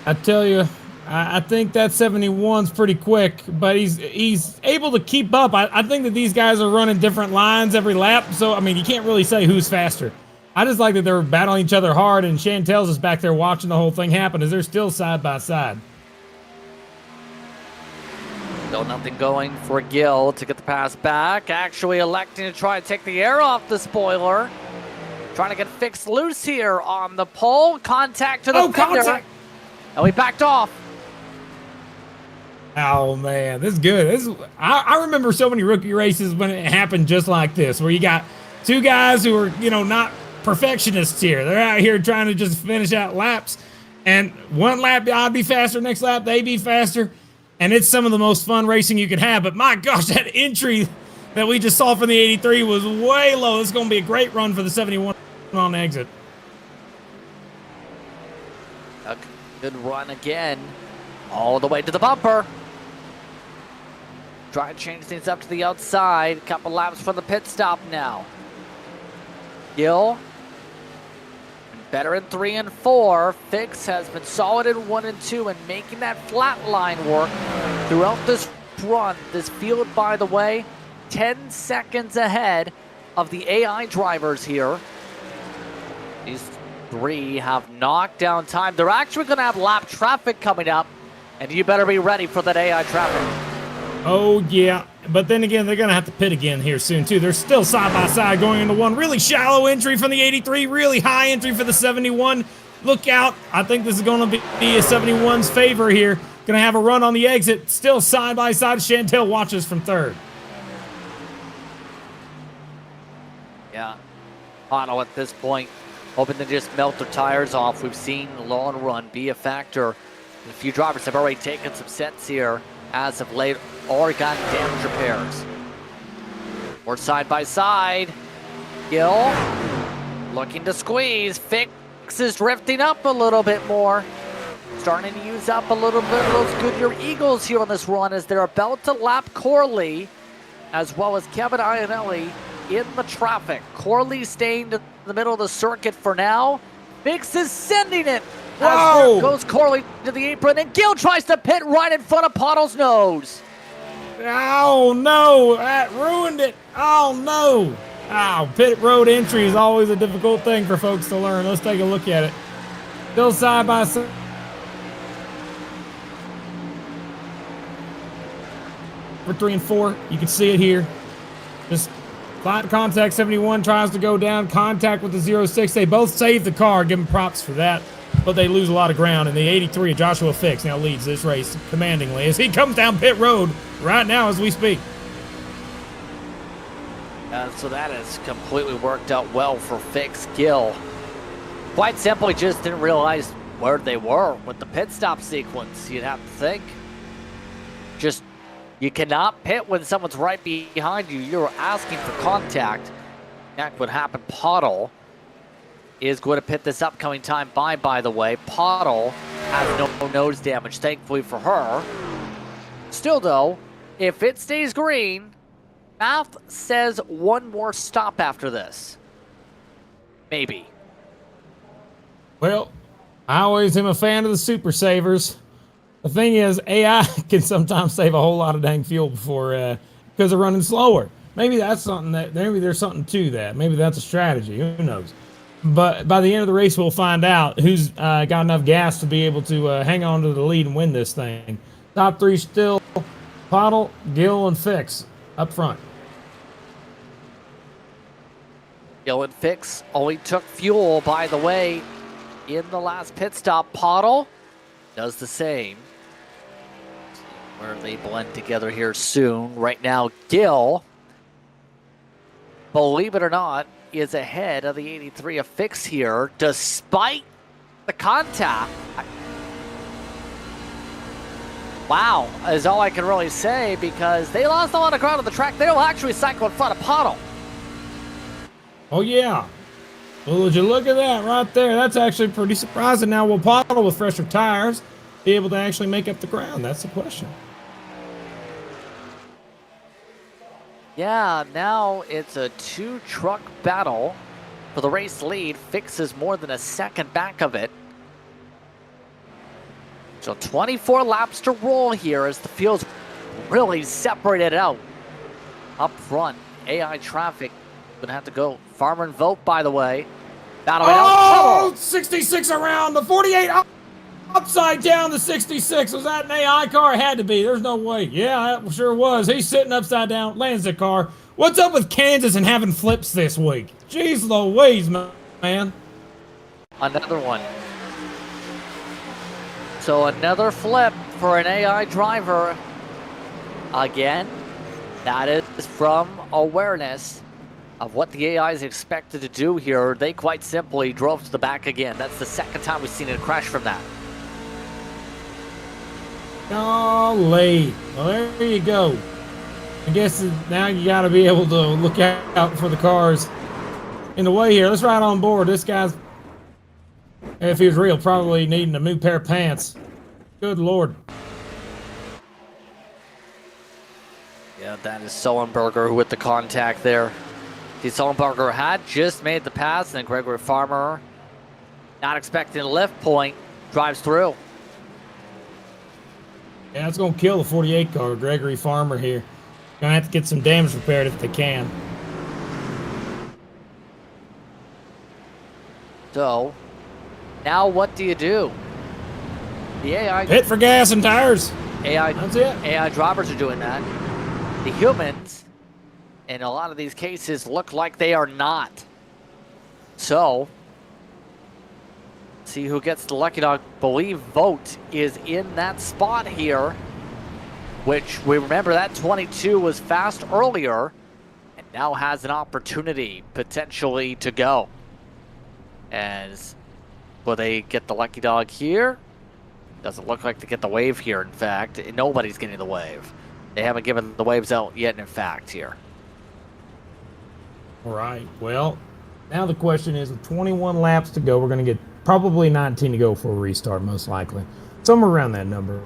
I tell you, I think that 71's pretty quick, but he's able to keep up. I think that these guys are running different lines every lap, so, I mean, you can't really say who's faster. I just like that they're battling each other hard, and Chantel's is back there watching the whole thing happen as they're still side by side. Still nothing going for Gill to get the pass back. Actually electing to try to take the air off the spoiler. Trying to get Fix loose here on the pole. Contact to the fender. Contact! And we backed off. Oh, man, this is good. I remember so many rookie races when it happened just like this, where you got two guys who are, not perfectionists here. They're out here trying to just finish out laps, and one lap I'd be faster, next lap they be faster, and it's some of the most fun racing you could have. But my gosh, that entry that we just saw from the 83 was way low. It's going to be a great run for the 71 on the exit. A good run again, all the way to the bumper. Try to change things up to the outside. A couple laps for the pit stop now. Gill, better in 3 and 4. Fix has been solid in 1 and 2 and making that flat line work throughout this run. This field, by the way, 10 seconds ahead of the AI drivers here. These 3 have knocked down time. They're actually going to have lap traffic coming up, and you better be ready for that AI traffic. Oh, yeah. But then again, they're going to have to pit again here soon, too. They're still side by side going into 1. Really shallow entry from the 83. Really high entry for the 71. Look out. I think this is going to be a 71's favor here. Going to have a run on the exit. Still side by side. Chantel watches from 3rd. Yeah. Otto at this point, hoping to just melt their tires off. We've seen the long run be a factor. A few drivers have already taken some sets here as of late, or gotten damage repairs. We're side by side. Gill looking to squeeze. Fix is drifting up a little bit more. Starting to use up a little bit of those Goodyear Eagles here on this run as they're about to lap Corley. as well as Kevin Ionelli in the traffic. Corley staying in the middle of the circuit for now. Fix is sending it. Whoa! As goes Corley to the apron, and Gill tries to pit right in front of Puddle's nose. Oh, no. That ruined it. Oh, no. Oh, pit road entry is always a difficult thing for folks to learn. Let's take a look at it. Still side by side. For 3 and 4, you can see it here. Just flat contact. 71 tries to go down. Contact with the 06. They both save the car. Give them props for that. But they lose a lot of ground. And the 83, Joshua Fix, now leads this race commandingly as he comes down pit road right now as we speak. So that has completely worked out well for Fix. Gill quite simply just didn't realize where they were with the pit stop sequence, you'd have to think. Just, you cannot pit when someone's right behind you. You're asking for contact. That would happen. Pottle is going to pit this upcoming time by the way. Pottle has no nose damage, thankfully for her. Still, though, if it stays green, math says one more stop after this. Maybe. Well, I always am a fan of the super savers. The thing is, AI can sometimes save a whole lot of dang fuel before because they're running slower. Maybe that's something maybe there's something to that. Maybe that's a strategy. Who knows? But by the end of the race, we'll find out who's got enough gas to be able to hang on to the lead and win this thing. Top 3 still Pottle, Gill, and Fix up front. Gill and Fix only took fuel, by the way, in the last pit stop. Pottle does the same. Where they blend together here soon. Right now, Gill, believe it or not, is ahead of the 83 of Fix here, despite the contact. Wow, is all I can really say, because they lost a lot of ground on the track. They'll actually cycle in front of Pottle. Oh, yeah. Well, would you look at that right there? That's actually pretty surprising. Now, will Pottle with fresher tires be able to actually make up the ground? That's the question. Yeah, now it's a 2-truck battle for the race lead. Fix is more than a second back of it. So 24 laps to roll here as the field's really separated out. Up front, AI traffic gonna have to go. Farmer and Vote, by the way. Battling out trouble. 66 around the 48 upside down the 66. Was that an AI car? It had to be. There's no way. Yeah, that sure was. He's sitting upside down, lands the car. What's up with Kansas and having flips this week? Jeez Louise, man. Another one. So another flip for an AI driver. Again, that is from awareness of what the AI is expected to do here. They quite simply drove to the back again. That's the second time we've seen a crash from that. Golly. Well, there you go. I guess now you got to be able to look out for the cars in the way here. Let's ride on board. This guy's, if he was real, probably needing a new pair of pants. Good Lord. Yeah, that is Sullenberger with the contact there. See, Sullenberger had just made the pass, and then Gregory Farmer, not expecting a lift point, drives through. Yeah, it's going to kill the 48 car, Gregory Farmer here. Going to have to get some damage repaired if they can. So, now what do you do? The AI... Hit for gas and tires. That's it. AI drivers are doing that. The humans, in a lot of these cases, look like they are not. So, see who gets the lucky dog. Believe Vote is in that spot here, which we remember that 22 was fast earlier and now has an opportunity potentially to go. As will they get the lucky dog here? Doesn't look like they get the wave here, in fact. Nobody's getting the wave. They haven't given the waves out yet, in fact, here. All right. Well, now the question is, with 21 laps to go, we're going to get probably 19 to go for a restart, most likely. Somewhere around that number.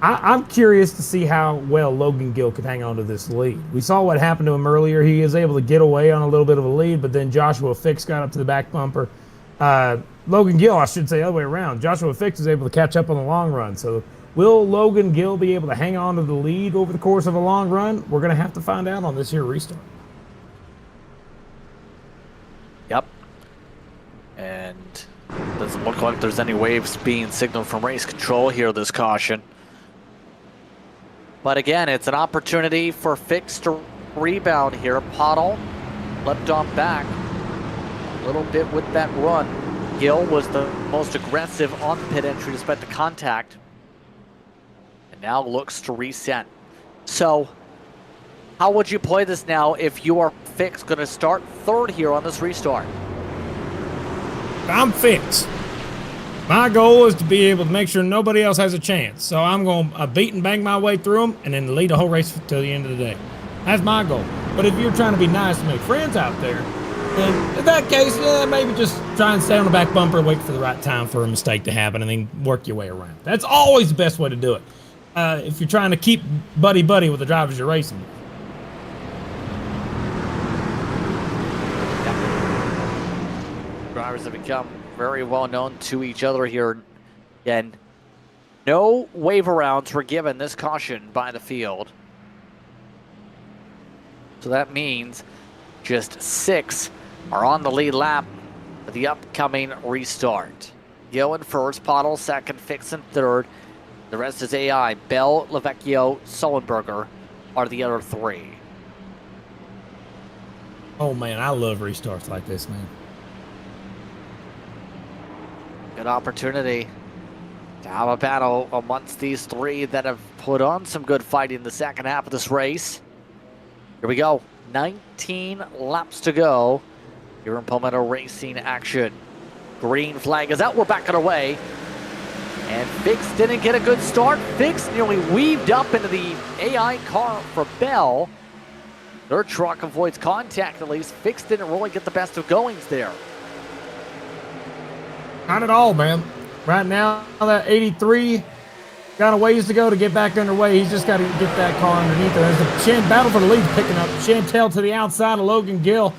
I'm curious to see how well Logan Gill could hang on to this lead. We saw what happened to him earlier. He was able to get away on a little bit of a lead, but then Joshua Fix got up to the back bumper. Logan Gill, I should say, the other way around. Joshua Fix was able to catch up on the long run. So will Logan Gill be able to hang on to the lead over the course of a long run? We're going to have to find out on this here restart. Yep. And doesn't look like there's any waves being signaled from race control here, this caution. But again, it's an opportunity for Fix to rebound here. Pottle leapt on back a little bit with that run. Gill was the most aggressive on the pit entry despite the contact. And now looks to reset. So, how would you play this now if you are Fix going to start third here on this restart? I'm Fix. My goal is to be able to make sure nobody else has a chance. So I'm going to beat and bang my way through them and then lead the whole race till the end of the day. That's my goal. But if you're trying to be nice and make friends out there, then in that case, yeah, maybe just try and stay on the back bumper and wait for the right time for a mistake to happen and then work your way around. That's always the best way to do it. If you're trying to keep buddy-buddy with the drivers you're racing with. Drivers have become very well known to each other here. Again, no wave arounds were given this caution by the field. So that means just 6 are on the lead lap for the upcoming restart. Gill in first, Pottle second, Fix in third. The rest is AI. Bell, Lavecchio, Sullenberger are the other 3. Oh man, I love restarts like this, man. Good opportunity to have a battle amongst these 3 that have put on some good fight in the second half of this race. Here we go. 19 laps to go here in Palmetto Racing action. Green flag is out. We're backing away. And Fix didn't get a good start. Fix nearly weaved up into the AI car for Bell. Their truck avoids contact at least. Fix didn't really get the best of goings there. Not at all, man. Right now, that 83 got a ways to go to get back underway. He's just got to get that car underneath it. As the battle for the lead picking up. Chantel to the outside of Logan Gill.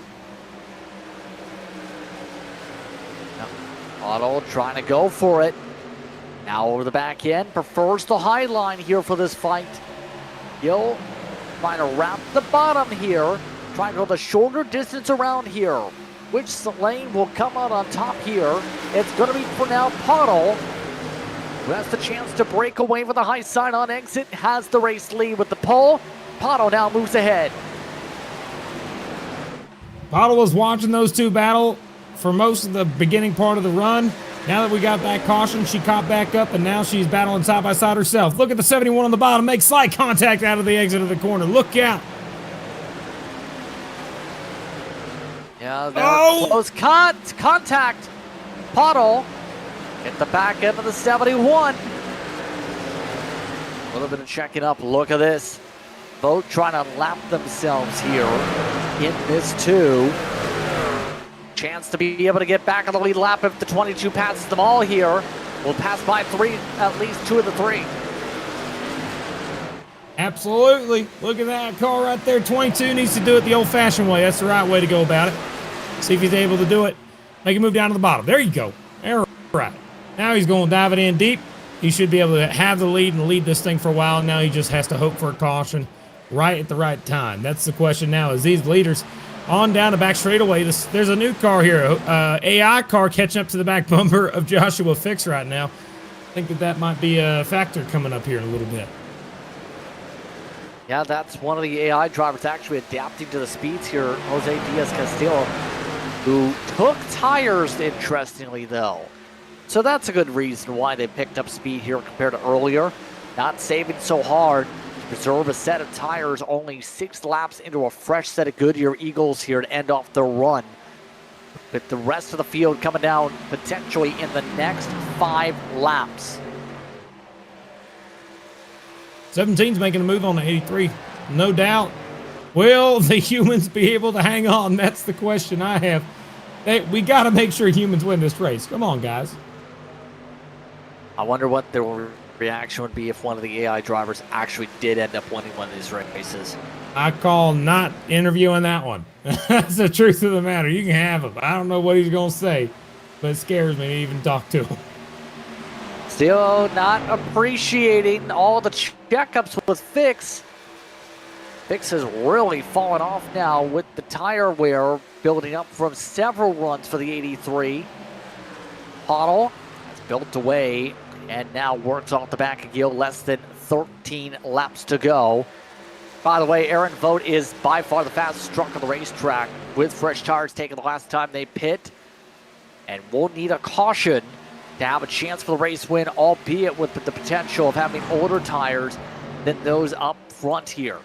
Otto trying to go for it. Now over the back end. Prefers the high line here for this fight. Gill trying to wrap the bottom here. Trying to go the shorter distance around here. Which lane will come out on top here? It's going to be, for now, Pottle, who has the chance to break away with a high side on exit, has the race lead with the pole. Pottle now moves ahead. Pottle was watching those 2 battle for most of the beginning part of the run. Now that we got that caution, she caught back up, and now she's battling side by side herself. Look at the 71 on the bottom, make slight contact out of the exit of the corner. Look out. Yeah, they're close contact. Pottle at the back end of the 71. A little bit of checking up. Look at this. Both trying to lap themselves here in this 2. Chance to be able to get back on the lead lap if the 22 passes them all here. We'll pass by 3, at least 2 of the 3. Absolutely. Look at that car right there. 22 needs to do it the old-fashioned way. That's the right way to go about it. See if he's able to do it. Make him move down to the bottom. There you go. All right. Now he's going to dive it in deep. He should be able to have the lead and lead this thing for a while. Now he just has to hope for a caution right at the right time. That's the question now, is these leaders on down the back straightaway. There's a new car here. AI car catching up to the back bumper of Joshua Fix right now. I think that might be a factor coming up here in a little bit. Yeah, that's one of the AI drivers actually adapting to the speeds here. Jose Diaz-Castillo, who took tires, interestingly, though. So that's a good reason why they picked up speed here compared to earlier. Not saving so hard to preserve a set of tires, only 6 laps into a fresh set of Goodyear Eagles here to end off their run. With the rest of the field coming down potentially in the next 5 laps. 17's making a move on the 83, no doubt. Will the humans be able to hang on? That's the question I have. We got to make sure humans win this race. Come on, guys. I wonder what they will reaction would be if one of the AI drivers actually did end up winning one of these races? I call not interviewing that one. That's the truth of the matter. You can have him. I don't know what he's going to say, but it scares me to even talk to him. Still not appreciating all the checkups with Fix. Fix has really fallen off now with the tire wear building up from several runs for the 83. Pottle has built away and now works off the back of Gill. Less than 13 laps to go. By the way, Aaron Vogt is by far the fastest truck on the racetrack with fresh tires taken the last time they pit. And will need a caution to have a chance for the race win, albeit with the potential of having older tires than those up front here.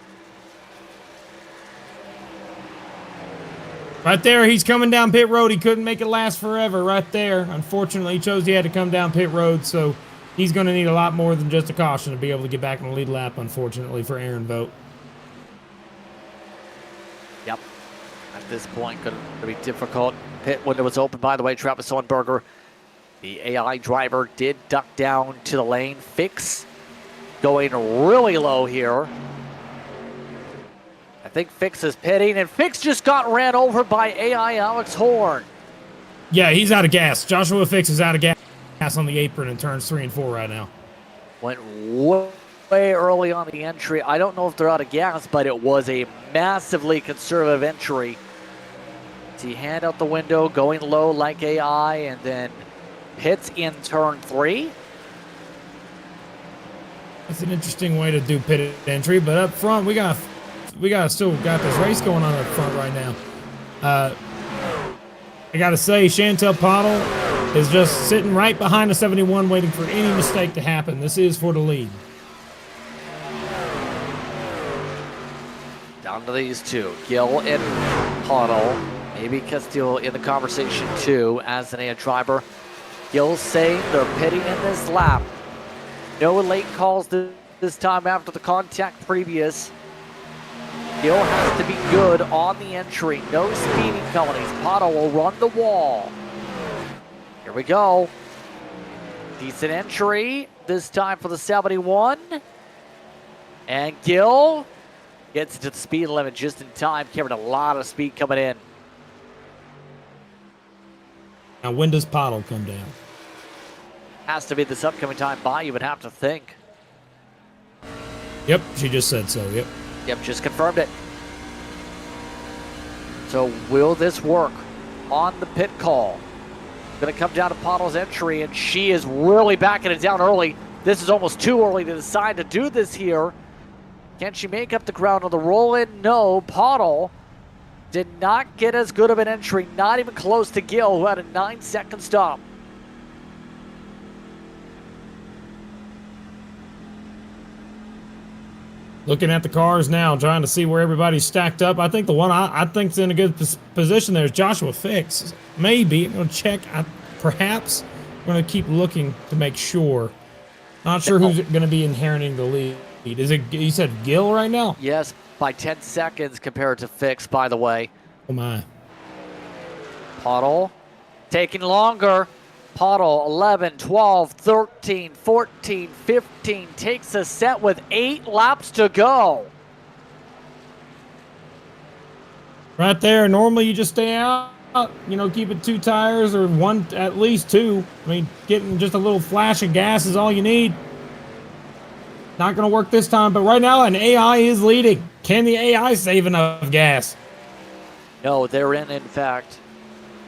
Right there, he's coming down pit road. He couldn't make it last forever right there. Unfortunately, he chose he had to come down pit road, so he's going to need a lot more than just a caution to be able to get back on the lead lap, unfortunately, for Aaron Vogt. Yep. At this point, going to be difficult. Pit window was open, by the way. Travis Sullenberger, the AI driver, did duck down to the lane. Fix going really low here. I think Fix is pitting, and Fix just got ran over by AI Alex Horn. Yeah, he's out of gas. Joshua Fix is out of gas on the apron in turns 3 and 4 right now. Went way early on the entry. I don't know if they're out of gas, but it was a massively conservative entry. See, hand out the window, going low like AI, and then hits in turn 3. That's an interesting way to do pit entry, but up front, we still got this race going on up front right now. I gotta say, Chantel Pottle is just sitting right behind the 71 waiting for any mistake to happen. This is for the lead. Down to these two, Gill and Pottle. Maybe Castillo in the conversation too as an AI driver. Gill saying they're pitting in this lap. No late calls this time after the contact previous. Gill has to be good on the entry. No speeding penalties. Pottle will run the wall. Here we go. Decent entry. This time for the 71. And Gill gets into the speed limit just in time. Carrying a lot of speed coming in. Now, when does Pottle come down? Has to be this upcoming time by, you would have to think. Yep, she just said so, yep. Yep, just confirmed it. So will this work on the pit call? Going to come down to Pottle's entry, and she is really backing it down early. This is almost too early to decide to do this here. Can she make up the ground on the roll-in? No. Pottle did not get as good of an entry, not even close to Gill, who had a 9-second stop. Looking at the cars now, trying to see where everybody's stacked up. I think the one I think's in a good position there is Joshua Fix. Maybe. I'm going to check. Perhaps. I'm going to keep looking to make sure. Not sure who's going to be inheriting the lead. Is it, you said Gill right now? Yes, by 10 seconds compared to Fix, by the way. Oh, my. Pottle taking longer. Pottle, 11, 12, 13, 14, 15, takes a set with 8 laps to go. Right there. Normally you just stay out, keep it 2 tires or one, at least 2. I mean, getting just a little flash of gas is all you need. Not going to work this time, but right now an AI is leading. Can the AI save enough gas? No, they're in fact.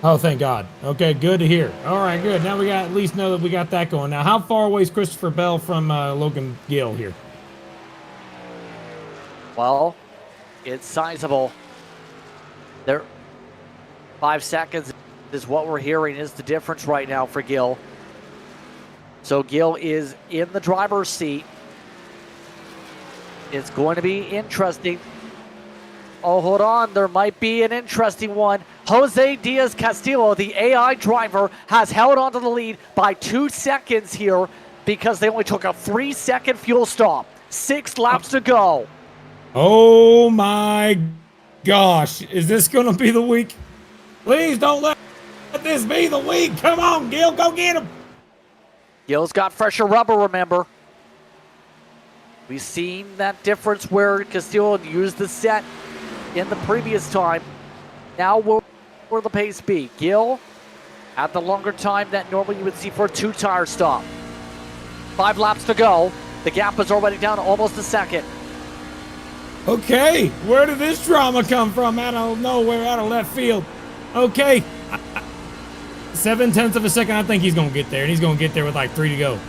Oh, thank God. Okay, good to hear. All right, good. Now we got at least know that we got that going. Now, how far away is Christopher Bell from Logan Gill here? Well, it's sizable. There, 5 seconds is what we're hearing is the difference right now for Gill. So Gill is in the driver's seat. It's going to be interesting. Oh, hold on. There might be an interesting one. Jose Diaz Castillo, the AI driver, has held onto the lead by 2 seconds here because they only took a 3-second fuel stop. 6 laps to go. Oh, my gosh. Is this going to be the week? Please don't let this be the week. Come on, Gil. Go get him. Gil's got fresher rubber, remember. We've seen that difference where Castillo used the set in the previous time. Now will the pace be? Gill at the longer time that normally you would see for a 2-tire stop. 5 laps to go. The gap is already down almost a second. Okay, where did this drama come from? Out of nowhere, out of left field. Okay, 0.7 of a second. I think he's gonna get there, and he's gonna get there with like 3 to go.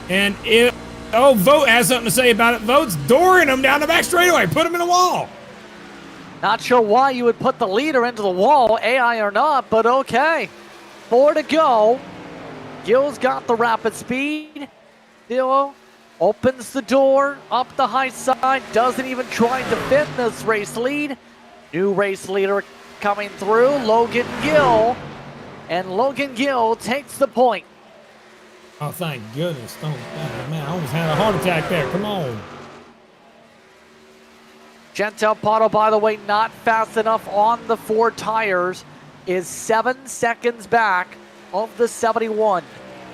And if Vogt has something to say about it. Vogt's dooring him down the back straightaway. Put him in the wall. Not sure why you would put the leader into the wall, AI or not, but okay. 4 to go. Gill's got the rapid speed. Gill opens the door up the high side. Doesn't even try to defend this race lead. New race leader coming through, Logan Gill. And Logan Gill takes the point. Oh, thank goodness. Oh, man, I almost had a heart attack there. Come on. Gentel Pato, by the way, not fast enough on the 4 tires, is 7 seconds back of the 71.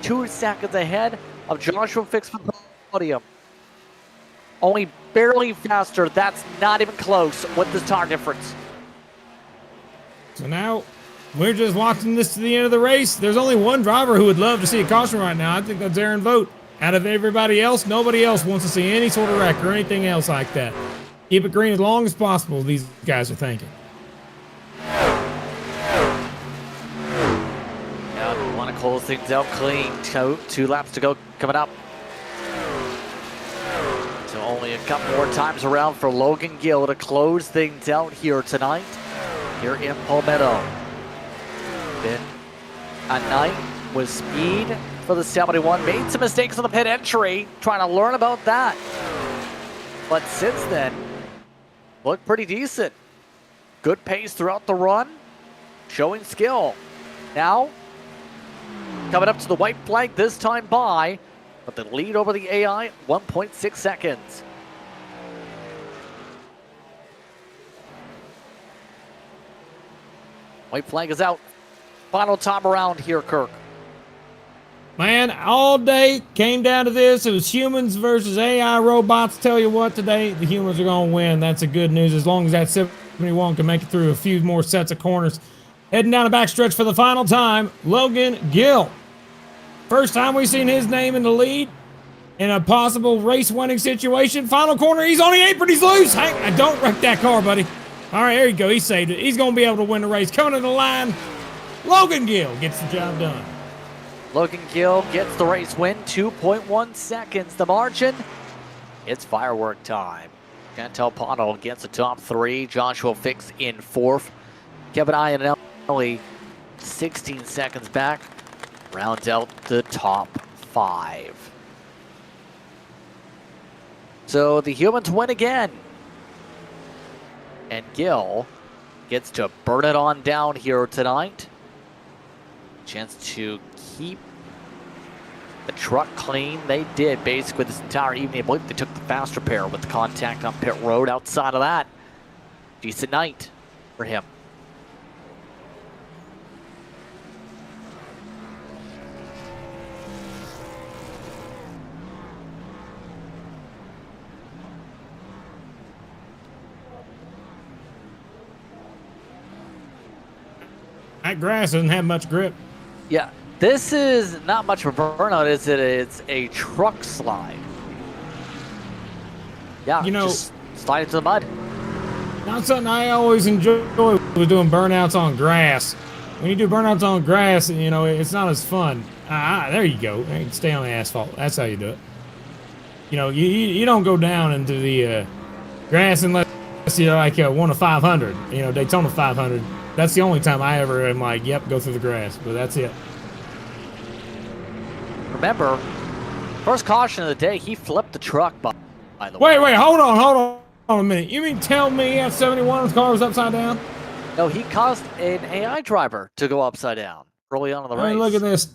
2 seconds ahead of Joshua Fix for the podium. Only barely faster. That's not even close with this tire difference. So now we're just watching this to the end of the race. There's only one driver who would love to see a caution right now. I think that's Aaron Vogt. Out of everybody else, nobody else wants to see any sort of wreck or anything else like that. Keep it green as long as possible, these guys are thinking. Now we want to close things out clean. 2 laps to go coming up. So only a couple more times around for Logan Gill to close things out here tonight, here in Palmetto. Been a night with speed for the 71. Made some mistakes on the pit entry, trying to learn about that. But since then, looked pretty decent. Good pace throughout the run, showing skill. Now, coming up to the white flag this time by, but the lead over the AI, 1.6 seconds. White flag is out. Final time around here, Kirk. Man, all day came down to this. It was humans versus AI robots. Tell you what, today the humans are going to win. That's the good news, as long as that 71 can make it through a few more sets of corners. Heading down the backstretch for the final time, Logan Gill. First time we've seen his name in the lead in a possible race-winning situation. Final corner, he's on the apron, he's loose. Hey, don't wreck that car, buddy. All right, there you go. He saved it. He's going to be able to win the race. Coming to the line, Logan Gill gets the job done. Logan Gill gets the race win, 2.1 seconds. The margin, it's firework time. Gentel Pato gets the top 3. Joshua Fix in 4th. Kevin Iannelli, 16 seconds back. Rounds out the top 5. So the humans win again. And Gill gets to burn it on down here tonight. Chance to keep the truck clean. They did basically this entire evening. I believe they took the fast repair with the contact on pit road. Outside of that, decent night for him. That grass doesn't have much grip. Yeah, this is not much of a burnout, is it? It's a truck slide. Yeah, you know, just slide into the mud. Not something I always enjoy was doing burnouts on grass. When you do burnouts on grass, you know, it's not as fun. There you go. Stay on the asphalt. That's how you do it. You know, you don't go down into the grass unless you're like 1 of 500. You know, Daytona 500. That's the only time I ever am like, yep, go through the grass. But that's it. Remember, first caution of the day, he flipped the truck, by the way. Wait, hold on a minute. You mean tell me at 71 his car was upside down? No, he caused an AI driver to go upside down early on in the race. Look at this.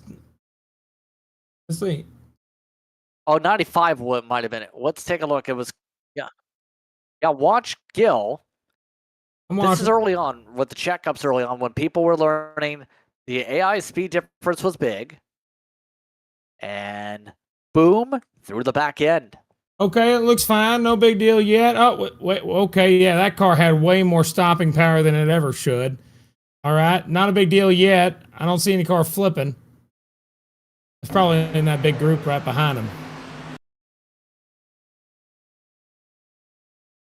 Let's see. Oh, 95 might have been it. Let's take a look. It was, yeah, watch Gill. This is early on, with the checkups early on, when people were learning the AI speed difference was big. And boom, through the back end. Okay, it looks fine. No big deal yet. Oh, wait, okay, yeah, that car had way more stopping power than it ever should. All right, not a big deal yet. I don't see any car flipping. It's probably in that big group right behind him.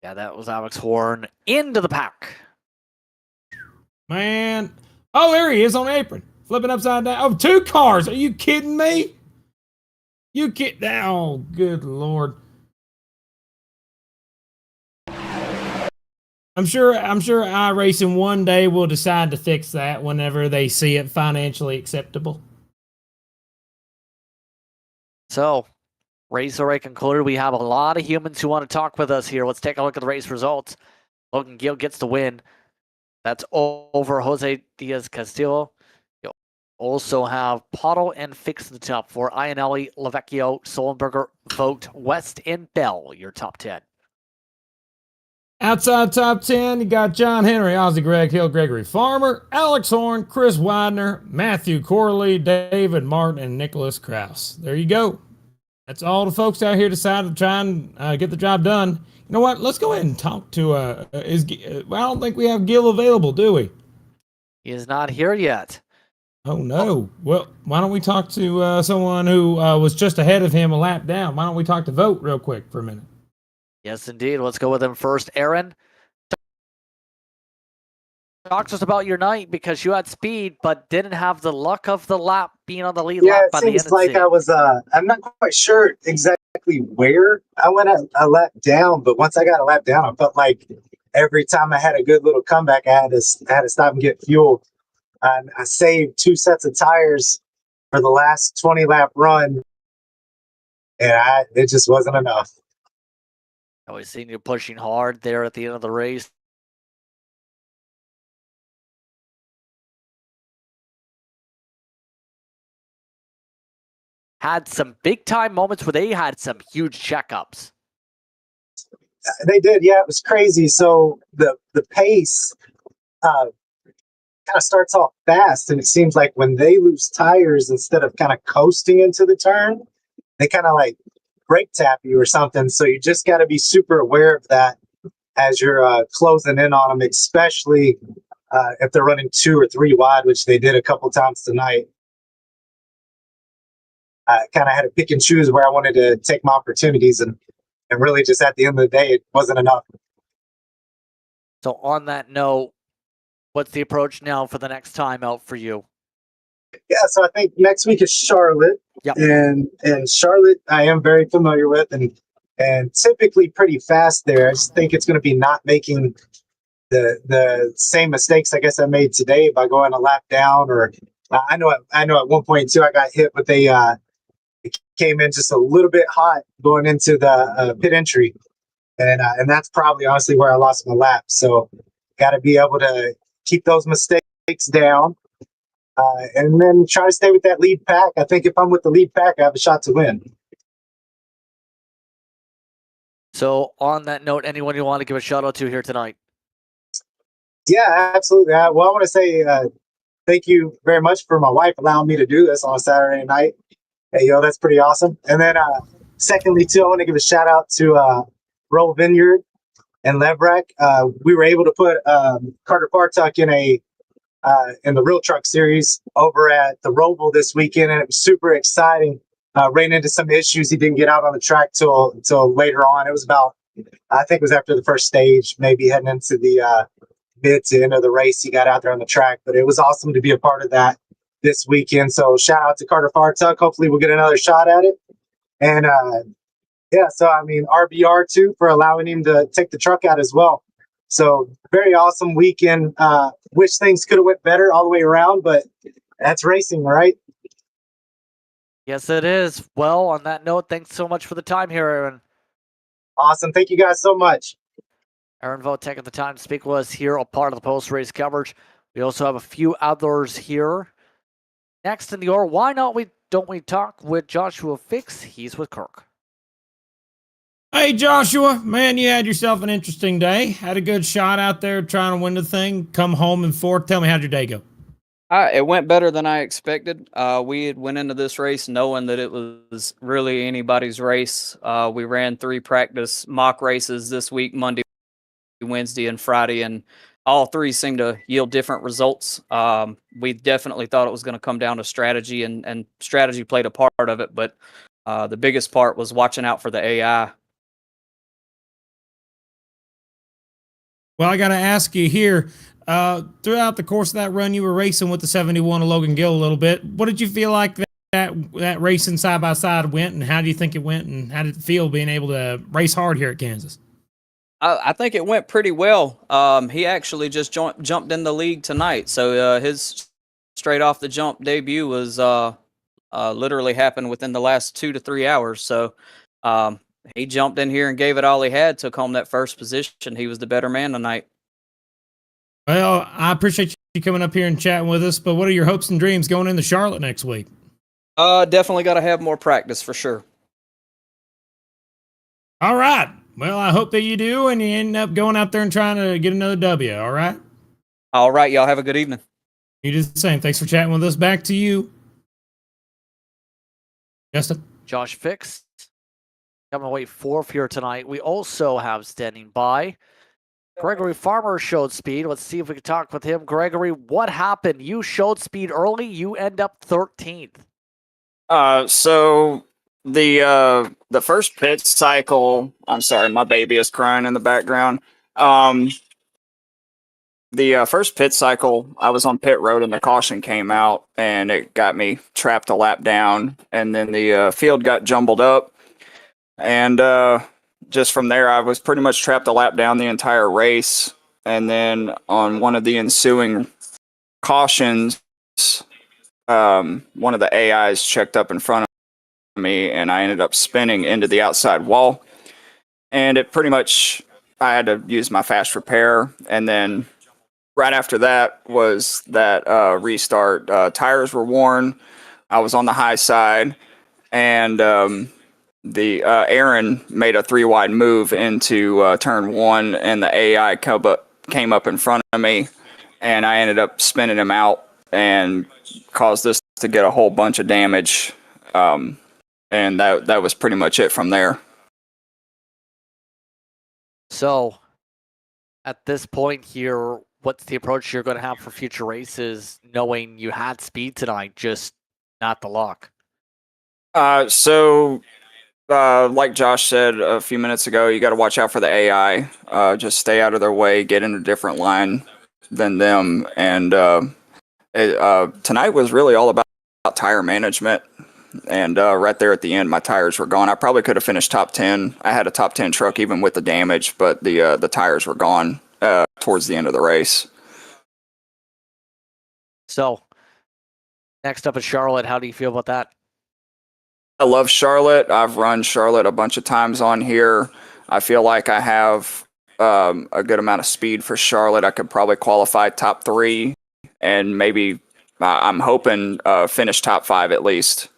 Yeah, that was Alex Horn into the pack. Man. Oh, there he is on the apron. Flipping upside down. Oh, 2 cars. Are you kidding me? You kid. Oh, good Lord. I'm sure iRacing one day will decide to fix that whenever they see it financially acceptable. So, race already concluded. We have a lot of humans who want to talk with us here. Let's take a look at the race results. Logan Gill gets the win. That's over Jose Diaz Castillo. You also have Pottle and Fix in the top 4. Iannelli, Lavecchio, Solenberger, Vogt, West, and Bell, your top 10. Outside top 10, you got John Henry, Ozzy Greg Hill, Gregory Farmer, Alex Horn, Chris Widener, Matthew Corley, David Martin, and Nicholas Krause. There you go. That's all the folks out here decided to try and get the job done. You know what? Let's go ahead and talk to. I don't think we have Gil available, do we? He is not here yet. Oh no. Well, why don't we talk to someone who was just ahead of him a lap down? Why don't we talk to Vogt real quick for a minute? Yes, indeed. Let's go with him first. Aaron, talk to us about your night because you had speed but didn't have the luck of the lap being on the lead lap by the end. Yeah, it seems like I was, I'm not quite sure exactly where I went a lap down, but once I got a lap down, I felt like every time I had a good little comeback, I had to stop and get fuel. And I saved 2 sets of tires for the last 20 lap run, and it just wasn't enough. I always seen you pushing hard there at the end of the race. Had some big time moments where they had some huge checkups. They did, yeah, it was crazy. So the pace kind of starts off fast, and it seems like when they lose tires, instead of kind of coasting into the turn, they kind of like brake tap you or something. So you just got to be super aware of that as you're closing in on them, especially if they're running 2 or 3 wide, which they did a couple times tonight. I kind of had to pick and choose where I wanted to take my opportunities, and really just at the end of the day, it wasn't enough. So on that note, what's the approach now for the next time out for you? Yeah, so I think next week is Charlotte. Yep. And Charlotte I am very familiar with, and typically pretty fast there. I just think it's going to be not making the same mistakes I guess I made today by going a lap down. Or I know at one point too I got hit with it came in just a little bit hot going into the pit entry, and that's probably honestly where I lost my lap. So got to be able to keep those mistakes down. And then try to stay with that lead pack. I think if I'm with the lead pack, I have a shot to win. So on that note, anyone you want to give a shout out to here tonight? Yeah, absolutely. Well, I want to say thank you very much for my wife allowing me to do this on a Saturday night. Hey, that's pretty awesome. And then secondly, too, I want to give a shout out to Roll Vineyard and Levrack. We were able to put Carter Fartuck in the Real Truck Series over at the Roval this weekend, and it was super exciting. Ran into some issues. He didn't get out on the track till later on. It was about, I think it was after the first stage, maybe heading into the mid to end of the race. He got out there on the track, but it was awesome to be a part of that this weekend. So shout out to Carter Fartuck. Hopefully we'll get another shot at it. And yeah, so I mean, RBR too for allowing him to take the truck out as well. So very awesome weekend. Wish things could have went better all the way around, but that's racing, right? Yes, it is. Well, on that note, thanks so much for the time here, Aaron. Awesome. Thank you guys so much. Aaron Vogt taking the time to speak with us here, a part of the post-race coverage. We also have a few others here. Next in the order, why don't we talk with Joshua Fix? He's with Kirk. Hey, Joshua, man, you had yourself an interesting day. Had a good shot out there trying to win the thing. Come home in 4th. Tell me, how'd your day go? It went better than I expected. We had went into this race knowing that it was really anybody's race. We ran 3 practice mock races this week, Monday, Wednesday, and Friday, and all 3 seemed to yield different results. We definitely thought it was going to come down to strategy, and strategy played a part of it, but the biggest part was watching out for the AI. Well, I got to ask you here. Throughout the course of that run, you were racing with the 71 of Logan Gill a little bit. What did you feel like that racing side by side went, and how do you think it went, and how did it feel being able to race hard here at Kansas? I think it went pretty well. He actually just jumped in the league tonight, so his straight off the jump debut was literally happened within the last 2 to 3 hours. So he jumped in here and gave it all he had, took home that first position. He was the better man tonight. Well, I appreciate you coming up here and chatting with us, but what are your hopes and dreams going into Charlotte next week? Definitely got to have more practice for sure. All right. Well, I hope that you do, and you end up going out there and trying to get another W. All right. All right, y'all have a good evening. You do the same. Thanks for chatting with us. Back to you, Justin. Josh Fix coming away 4th here tonight. We also have standing by Gregory Farmer showed speed. Let's see if we can talk with him. Gregory, what happened? You showed speed early. You end up 13th. So the first pit cycle. I'm sorry, my baby is crying in the background. The first pit cycle, I was on pit road and the caution came out and it got me trapped a lap down, and then the field got jumbled up, and just from there I was pretty much trapped a lap down the entire race. And then on one of the ensuing cautions, one of the AIs checked up in front of me, and I ended up spinning into the outside wall. And it pretty much, I had to use my fast repair. And then right after that was that restart. Tires were worn. I was on the high side, and the Aaron made a 3-wide move into turn 1, and the AI came up in front of me, and I ended up spinning him out and caused this to get a whole bunch of damage. And that was pretty much it from there. So, at this point here, what's the approach you're going to have for future races, knowing you had speed tonight, just not the luck? So, like Josh said a few minutes ago, you got to watch out for the AI. Just stay out of their way, get in a different line than them. And tonight was really all about tire management. And right there at the end, my tires were gone. I probably could have finished top 10. I had a top 10 truck even with the damage, but the tires were gone towards the end of the race. So, next up at Charlotte, how do you feel about that? I love Charlotte. I've run Charlotte a bunch of times on here. I feel like I have a good amount of speed for Charlotte. I could probably qualify top 3, and maybe I'm hoping finish top 5 at least.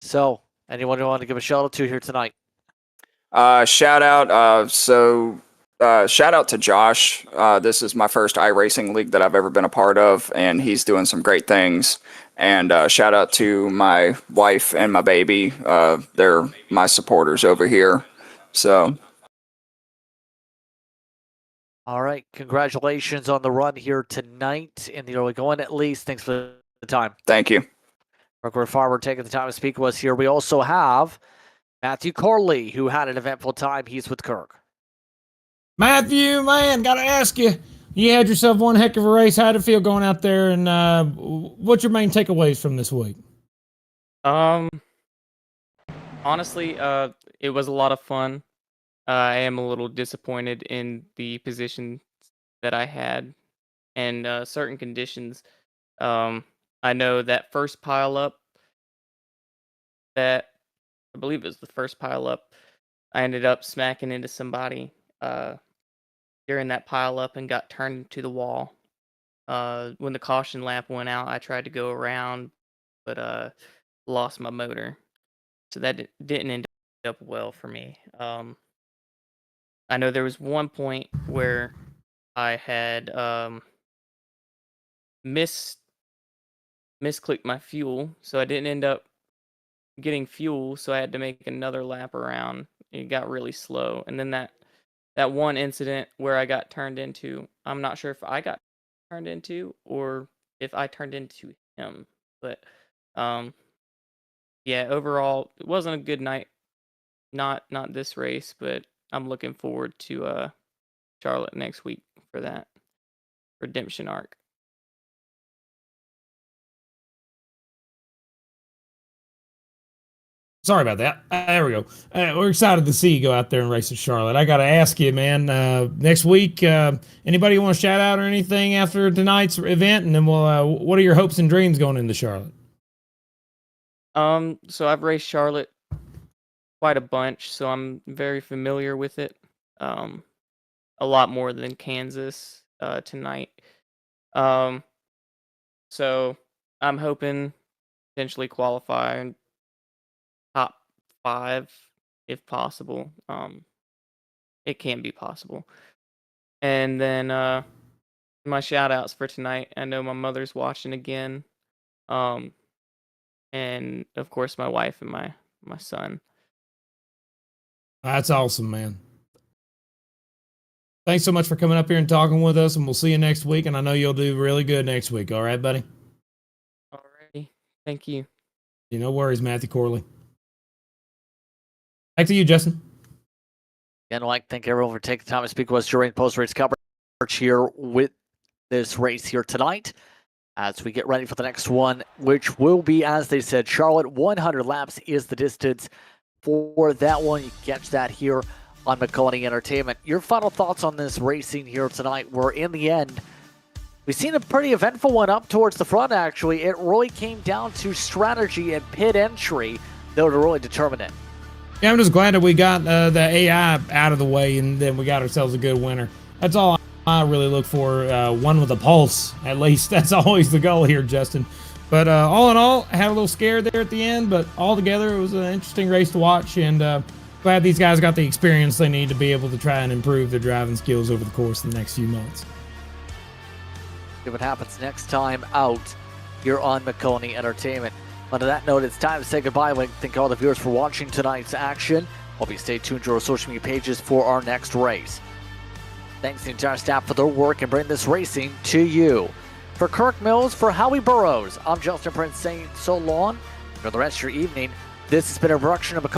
So, anyone who want to give a shout out to here tonight? Shout out. Shout out to Josh. This is my first iRacing league that I've ever been a part of, and he's doing some great things. And shout out to my wife and my baby. They're my supporters over here. So. All right. Congratulations on the run here tonight in the early going, at least. Thanks for the time. Thank you. Gregory Farmer taking the time to speak with us here. We also have Matthew Corley, who had an eventful time. He's with Kirk. Matthew, man, got to ask you. You had yourself one heck of a race. How did it feel going out there, and what's your main takeaways from this week? Honestly, it was a lot of fun. I am a little disappointed in the position that I had and certain conditions. I know that first pile up, that I believe it was the first pile up, I ended up smacking into somebody during that pile up and got turned into the wall. When the caution lamp went out, I tried to go around, but lost my motor. So that didn't end up well for me. I know there was one point where I had misclicked my fuel, so I didn't end up getting fuel, so I had to make another lap around. It got really slow, and then that one incident where I got turned into, I'm not sure if I got turned into or if I turned into him, but yeah, overall it wasn't a good night. Not this race, but I'm looking forward to Charlotte next week for that redemption arc. Sorry about that. There we go. We're excited to see you go out there and race at Charlotte. I got to ask you, man, next week, anybody want to shout out or anything after tonight's event? And then we'll, what are your hopes and dreams going into Charlotte? So I've raced Charlotte quite a bunch, so I'm very familiar with it. A lot more than Kansas tonight. So I'm hoping potentially qualify top 5 if possible. It can be possible. And then my shout outs for tonight. I know my mother's watching again. And of course my wife and my son. That's awesome, man. Thanks so much for coming up here and talking with us, and we'll see you next week. And I know you'll do really good next week. All right, buddy? Alrighty. Thank you. No worries, Matthew Corley. Back to you, Justin. Again, I'd like to thank everyone for taking the time to speak with us during post-race coverage here with this race here tonight as we get ready for the next one, which will be, as they said, Charlotte. 100 laps is the distance for that one. You can catch that here on Maconi Entertainment. Your final thoughts on this racing here tonight were, in the end, we've seen a pretty eventful one up towards the front, actually. It really came down to strategy and pit entry, though, to really determine it. Yeah, I'm just glad that we got the AI out of the way, and then we got ourselves a good winner. That's all I really look for, one with a pulse, at least. That's always the goal here, Justin. But all in all, I had a little scared there at the end, but altogether it was an interesting race to watch, and glad these guys got the experience they need to be able to try and improve their driving skills over the course of the next few months. See what happens next time out here on Maconi Entertainment. On that note, it's time to say goodbye. I'd like to thank all the viewers for watching tonight's action. Hope you stay tuned to our social media pages for our next race. Thanks to the entire staff for their work and bringing this racing to you. For Kirk Mills, for Howie Burrows, I'm Justin Prince saying so long. For the rest of your evening, this has been a production of